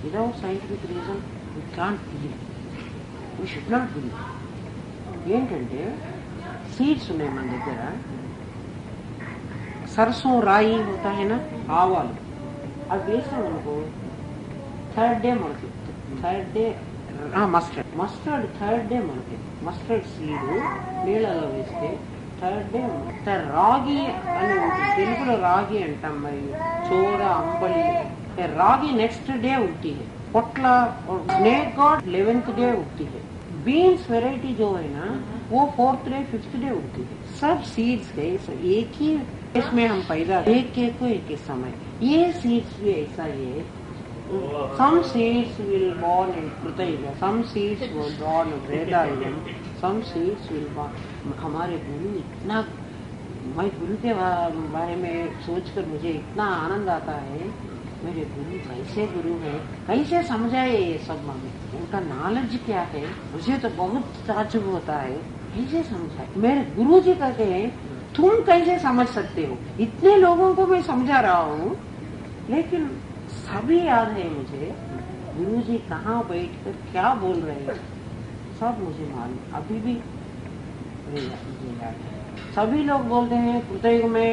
Without scientific reason we can't believe, we should not believe. ఏంటంటే సీడ్స్ ఉన్నాయి మన దగ్గర, సరసం రాయి ఉంటాయినా ఆవాలు, అవి వేసాం అనుకో థర్డ్ డే మనకి, third day mustard third day మనకి, మస్టర్డ్ సీడ్ నీళ్ళలో వేస్తే థర్డ్ డే. రాగి అని ఉంటుంది, తెలుగులో రాగి అంటాం, మరి చోర అంబలి. रागी नेक्स्ट डे उगती है, पोटला और स्नेक गॉड 11th डे उगती है. बीन्स वेराइटी जो है ना वो 4th डे 5th डे उगती है. सब सीड्स के एक ही इसमें हम पैदा, एक को एक समय. ये सीड्स भी ऐसा ही है. Some seeds will born in Krutayuga, some seeds will born in Vedayuga, some seeds will born. हमारे गुरु इतना, मैं गुरु के बारे में सोचकर मुझे इतना आनंद आता है. मेरे गुरु कैसे गुरु है, कैसे समझाए ये सब हमें, उनका नॉलेज क्या है, मुझे तो बहुत ताज्जुब होता है. कैसे समझाए मेरे गुरु जी कहते हैं तुम कैसे समझ सकते हो, इतने लोगों को मैं समझा रहा हूँ लेकिन सभी याद है मुझे गुरु जी कहाँ बैठ कर क्या बोल रहे हैं, सब मुझे मालूम अभी भी मुझे याद है. सभी लोग बोलते हैं कृतयुग में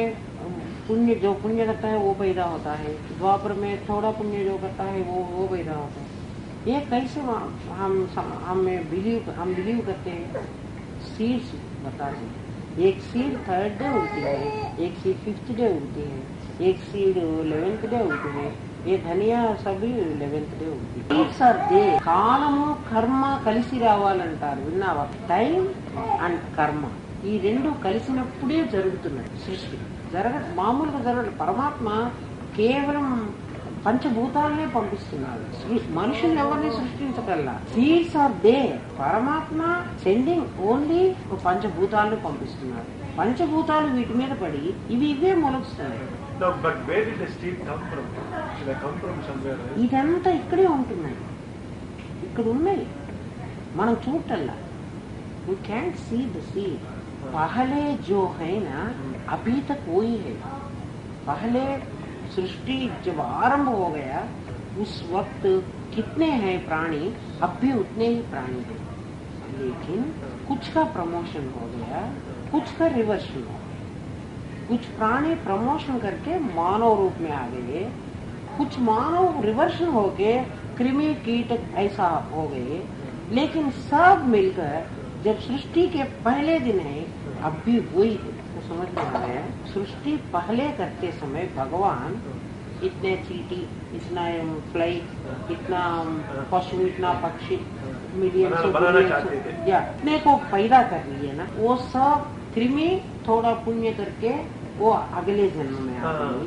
पुण्य, जो पुण्य करता है वो पैदा होता है, द्वापर में थोड़ा पुण्य जो करता है वो पैदा होता है. ये कैसे हम बिलीव करते हैं. सीड्स बताते हैं, एक सीड 3rd डे उगती है, एक सीड 5th डे उगती है, एक सीड 11th डे उगती है. ये धनिया सभी 11th डे उगती है. सर డే కాలము కర్మ కలిసి రావాలంటారు, విన్నావా? టైం అండ్ కర్మ ఈ రెండు కలిసినప్పుడే జరుగుతున్నది సృష్టి. మామూలుగా జరగదు. పరమాత్మ కేవలం పంచభూతాలనే పంపిస్తున్నాడు, మనుషుల్ని ఎవరిని సృష్టించగల. సీడ్స్ ఆర్ దే, పరమాత్మ సెండింగ్ ఓన్లీ పంచభూతాలను పంపిస్తున్నాడు. పంచభూతాలు వీటి మీద పడి ఇవే మొలుస్తున్నాయి. ఇదంతా ఇక్కడే ఉంటున్నాయి, ఇక్కడ ఉన్నాయి, మనం చూడటల్లా. We can't see the seed. पहले जो है ना अभी तक वही है. पहले सृष्टि जब आरंभ हो गया उस वक्त कितने हैं प्राणी, अब भी उतने ही प्राणी हैं. लेकिन कुछ का प्रमोशन हो गया, कुछ का रिवर्शन हो गया. कुछ प्राणी प्रमोशन करके मानव रूप में आ गए, कुछ मानव रिवर्शन होके कृमि कीट ऐसा हो गए. लेकिन सब मिलकर जब सृष्टि के पहले दिन है अब भी वही है. तो समझ में आ गया. सृष्टि पहले करते समय भगवान इतने चींटी, इतना फ्लाई, इतना पशु, इतना पक्षी, मिलियन इतने को पैदा कर लिए ना, वो सब कृमि थोड़ा पुण्य करके वो अगले जन्म में आ गई,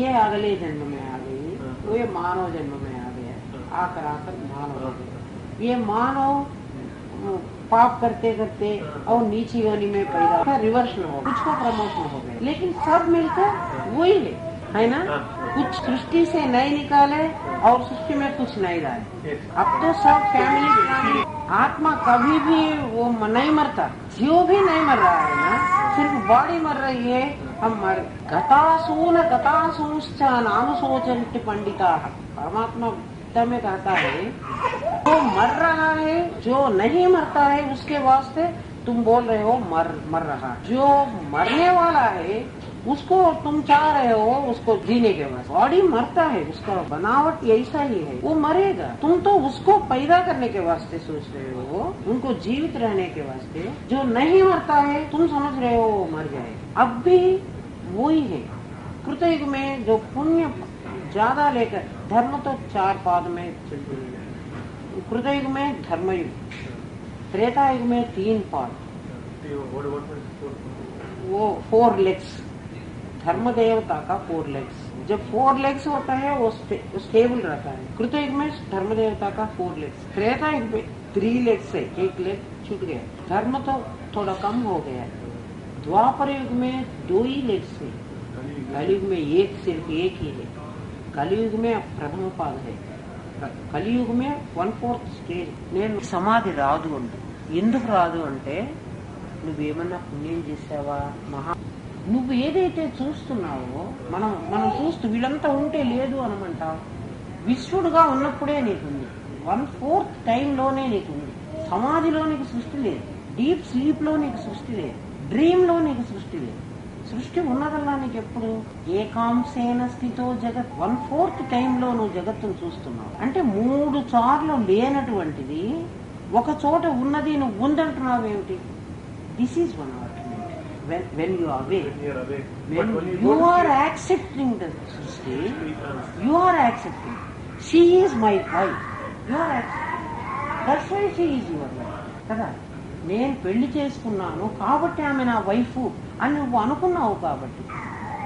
ये अगले जन्म में आ गई, वो ये मानव जन्म में आ गया, आकर मानव हो गया. ये मानव पाप करते करते और नीची योनि में पैदा, रिवर्सन हो, कुछ का प्रमोशन हो गया. लेकिन सब मिलकर वही है ना. कुछ सृष्टि से नहीं निकाले और सृष्टि में कुछ नहीं डाले. अब तो सब फैमिली, आत्मा कभी भी वो नहीं मरता, जीव भी नहीं मर रहा है ना, सिर्फ बॉडी मर रही है. हम मर गतासूश्च नानुशोचन्ति पंडिता. परमात्मा में कहता है जो मर रहा है, जो नहीं मरता है उसके वास्ते तुम बोल रहे हो मर रहा. जो मरने वाला है उसको तुम चाह रहे हो उसको जीने के वास्ते. बॉडी मरता है, उसका बनावट ऐसा ही है, वो मरेगा. तुम तो उसको पैदा करने के वास्ते सोच रहे हो, उनको जीवित रहने के वास्ते. जो नहीं मरता है तुम समझ रहे हो वो मर जाए. अब भी वही है. कृतयुग में जो पुण्य ज्यादा लेकर धर्म तो 4 पाद में चलते हैं। कृतयुग में धर्मयुग, त्रेता युग में 3 पाद, वो 4 लेग्स, धर्म देवता का 4 लेग्स। जब 4 लेग्स होता है वो स्टेबल रहता है। कृतयुग में धर्म देवता का 4 लेग्स, त्रेता युग में 3 लेग्स से 1 लेग छूट गया, धर्म तो थोड़ा कम हो गया। द्वापर युग में 2 ही लेग्स है, कलयुग में सिर्फ एक ही है। कलयुग में प्रथम पाद है, కలియుగ में 1/4 స్టేజ్. నేను సమాధి రాదు అంటే ఎందుకు రాదు అంటే నువ్వేమన్నా పుణ్యం చేసావా మహా, నువ్వు ఏదైతే చూస్తున్నావో మనం చూస్తూ వీళ్ళంతా ఉంటే లేదు అనమంటావు. విశ్వడుగా ఉన్నప్పుడే నీకుంది, 1/4 టైంలోనే నీకుంది. సమాధిలో నీకు సృష్టి లేదు, డీప్ స్లీప్ లో నీకు సృష్టి లేదు, డ్రీమ్ లో నీకు సృష్టి లేదు. సృష్టి ఉన్నదల్లా నీకు ఎప్పుడు ఏకాంశేన స్థితో జగత్, 1/4 టైంలో నువ్వు జగత్తును చూస్తున్నావు. అంటే 3 సార్లు లేనటువంటిది ఒక చోట ఉన్నది నువ్వు ఉందంటున్నావు ఏమిటి? This is one argument. When you away, when you are accepting the సృష్టి, you are accepting she is my wife, you are accepting, that's why she is your wife కదా. నేను పెళ్లి చేసుకున్నాను కాబట్టి ఆమె నా వైఫ్ అని నువ్వు అనుకున్నావు. కాబట్టి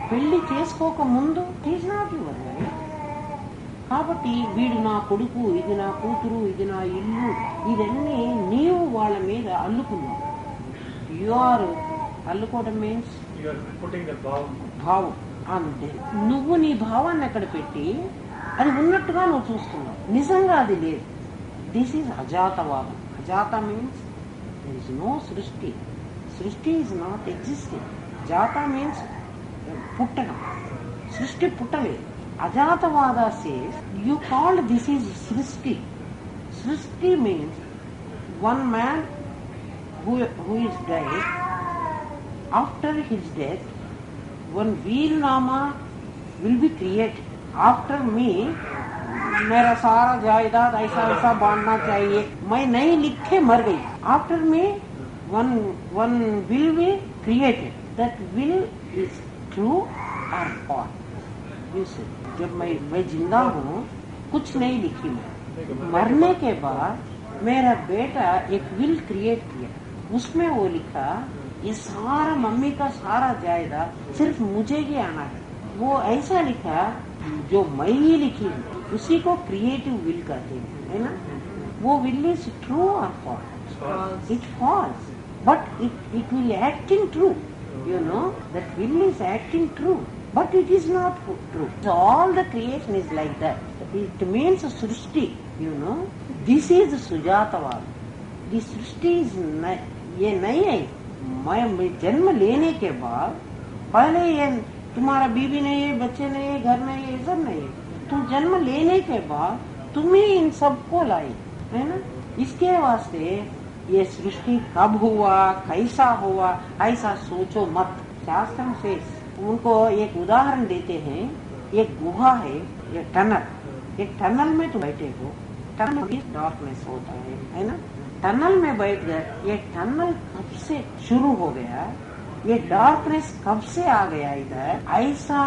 పెళ్లి చేసుకోక ముందు ఈజ్ నాట్ యువర్ వైఫ్. కాబట్టి వీడు నా కొడుకు, ఇది నా కూతురు, ఇది నా ఇల్లు, ఇదన్నీ నీవు వాళ్ళ మీద అల్లుకున్నావు. యు ఆర్ అల్లుకోవడం మీన్స్ భావం. అంతే, నువ్వు నీ భావాన్ని అక్కడ పెట్టి అది ఉన్నట్టుగా నువ్వు చూస్తున్నావు, నిజంగా అది లేదు. దిస్ ఈజ్ అజాతవాదం. అజాత మీన్స్ there is no సృష్టి. సృష్టి is not existing. జాత మీన్స్ పుట్టడం, సృష్టి పుట్టలేదు. అజాతవాద says you called this is సృష్టి. సృష్టి means one man who is dead, after his death one वीरनामा will be created. After me मेरा सारा जायदाद ऐसा ऐसा बांटना चाहिए, मैं नहीं लिखे मर गई. After me one will be created. That will is true और फॉल्स. जब मैं जिंदा हूँ कुछ नहीं लिखी मैं, मरने के बाद मेरा बेटा एक विल क्रिएट किया, उसमें वो लिखा ये सारा मम्मी का सारा जायदाद सिर्फ मुझे ही आना है. वो ऐसा लिखा जो मैं ही लिखी हूँ, उसी को क्रिएटिव विल कहते हैं, है ना. वो विल इज ट्रू और false? It false, but it will acting true. You know that will is acting true, but it is not true. So all the creation is like that. It means Srishti. You know, this is सुजातवाद. The Srishti is ये नहीं है. मैं जन्म लेने के बाद पहले ये तुम्हारा बीवी नहीं है, बच्चे नहीं है, घर नहीं है, ये सब नहीं है. तुम जन्म लेने के बाद तुम ही इन सबको लाई, है ना. इसके वास्ते ये सृष्टि कब हुआ, कैसा हुआ, ऐसा सोचो मत. शास्त्र से उनको एक उदाहरण देते हैं. एक गुहा है, एक टनल. एक टनल में तुम बैठे हो, टनल में डार्कनेस होता है ना. टनल में बैठ गए, ये टनल कब से शुरू हो गया, ये डार्कनेस कब से आ गया इधर, ऐसा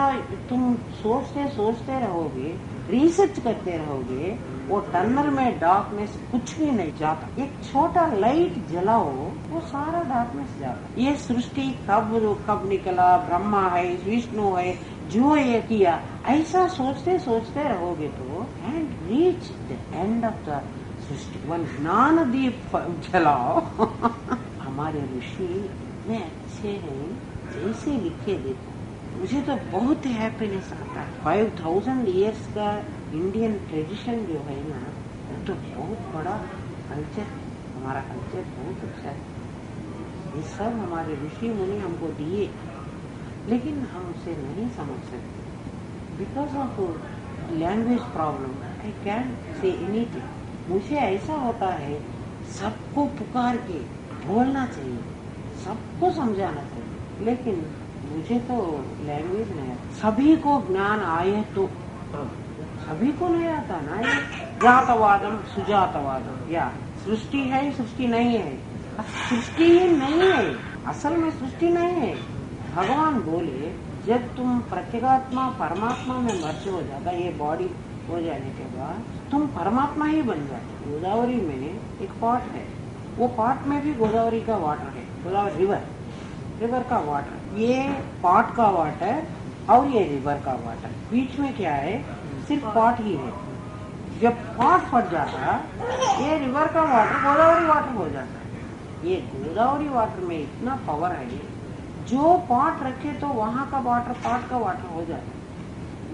तुम सोचते रहोगे, रिसर्च करते रहोगे, वो टनल में डार्कनेस कुछ भी नहीं जाता. एक छोटा लाइट जलाओ वो सारा डार्कनेस जाता. ये सृष्टि कब निकला, ब्रह्मा है, विष्णु है, जो ये किया, ऐसा सोचते रहोगे तो and reach the end of the Srishti. One ज्ञान दीप जलाओ. हमारे ऋषि इतने अच्छे हैं, जैसे लिखे देते. मुझे तो बहुत हैप्पीनेस आता है. 5000 ईयर्स का इंडियन ट्रेडिशन जो है ना, तो बहुत बड़ा कल्चर, हमारा कल्चर बहुत अच्छा है. ये सब हमारे ऋषि मुनि हमको दिए, लेकिन हम उसे नहीं समझ सकते. Because of language problem I can say anything. मुझे ऐसा होता है सबको पुकार के बोलना चाहिए, सबको समझाना चाहिए, लेकिन मुझे तो लैंग्वेज नहीं आता. सभी को ज्ञान आए तो, सभी को नहीं आता ना. ये जातवादम सुजातवादम, या सृष्टि है सृष्टि नहीं है. सृष्टि नहीं है, असल में सृष्टि नहीं है. भगवान बोले जब तुम प्रत्येगात्मा परमात्मा में मर्ज हो जाता, ये बॉडी हो जाने के बाद तुम परमात्मा ही बन जाते। गोदावरी में एक पॉट है, वो पॉट में भी गोदावरी का वाटर है, गोदावरी रिवर का वाटर, ये पॉट का वाटर और ये रिवर का वाटर, बीच में क्या है, सिर्फ पॉट ही है। जब पॉट फट जाता, ये रिवर का वाटर गोदावरी वाटर हो जाता है। ये गोदावरी वाटर में इतना पावर है, जो पॉट रखे तो वहां का वाटर पॉट का वाटर हो जाता है।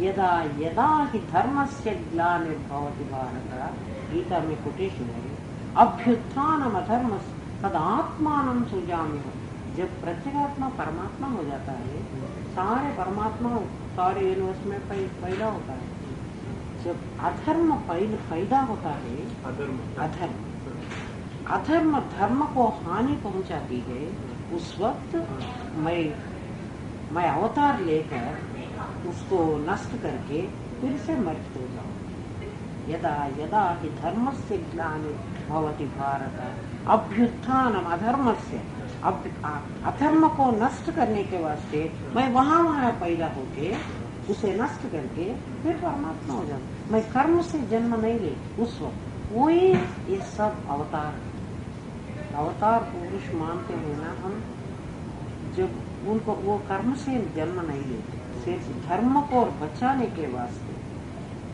यदा यदा हि धर्मस्य ग्लानिर्भवति भारत, गीता में कोटेशन है, अभ्युत्थानम अधर्मस्य तदात्मानं सृजाम्यहम्। जब प्रत्येगात्मा परमात्मा हो जाता है, सारे परमात्मा सारे यूनिवर्स में पैदा होता है। जब अधर्म पैदा होता है, अधर्म धर्म को हानि पहुंचाती है, उस वक्त मैं अवतार लेकर उसको नष्ट करके फिर से मर्ज हो जाऊं। यदा यदा हि धर्मस्य ग्लानिर्भवति भारत, अभ्युत्थानम अधर्मस्य, अधर्म को नष्ट करने के वास्ते मैं वहां पैदा होके उसे नष्ट करके फिर परमात्मा हो जाता। मैं कर्म से जन्म नहीं ले, उस वक्त वही ये सब अवतार पुरुष मानते हैं ना हम, जब उनको वो कर्म से जन्म नहीं लेते, सिर्फ धर्म को बचाने के वास्ते,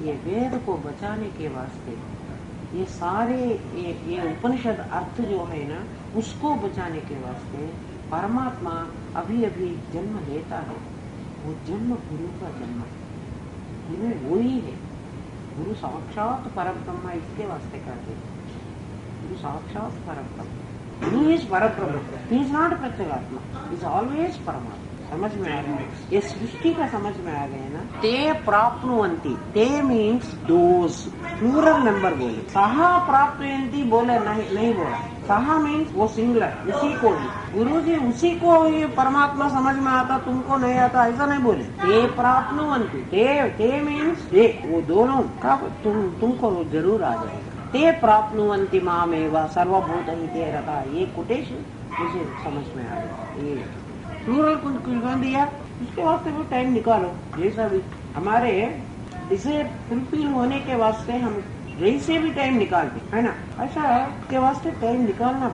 ये वेद को बचाने के वास्ते, ये सारे ये उपनिषद अर्थ जो है ना, उसको बचाने के वास्ते परमात्मा अभी अभी जन्म लेता है। वो जन्म गुरु का जन्म है, गुरु वही है, गुरु साक्षात परब्रह्म, इसके वास्ते करते। गुरु साक्षात परब्रह्म, He is Parabrahma. He is not प्रत्येगात्मा, He is always परमात्मा। समझ में आ गया? ये सृष्टि का समझ में आ गया ना। ते प्राप्नुवन्ति, ते मीन्स दोज, प्लूरल नंबर बोले। सहा प्राप्नुवन्ति बोले नहीं बोला। सहा मीन्स वो सिंगुलर, उसी को ही। गुरुजी उसी को ये परमात्मा समझ में आता, तुमको नहीं आता, ऐसा नहीं बोले। ते प्राप्नुवन्ति, ते मीन्स ते, वो दोनों का तुमको जरूर आ जाएगा। ते प्राप्नुवन्ति मामेव सर्वभूतहिते रता, ये कोटेशन मुझे समझ में आ गया। ये प्लूरल कुछ दिया, उसके वास्ते भी टाइम निकालो। जैसा भी हमारे इसे फुलफिल होने के वास्ते हम जैसे भी टाइम निकालते है ना, ऐसा के वास्ते टाइम निकालना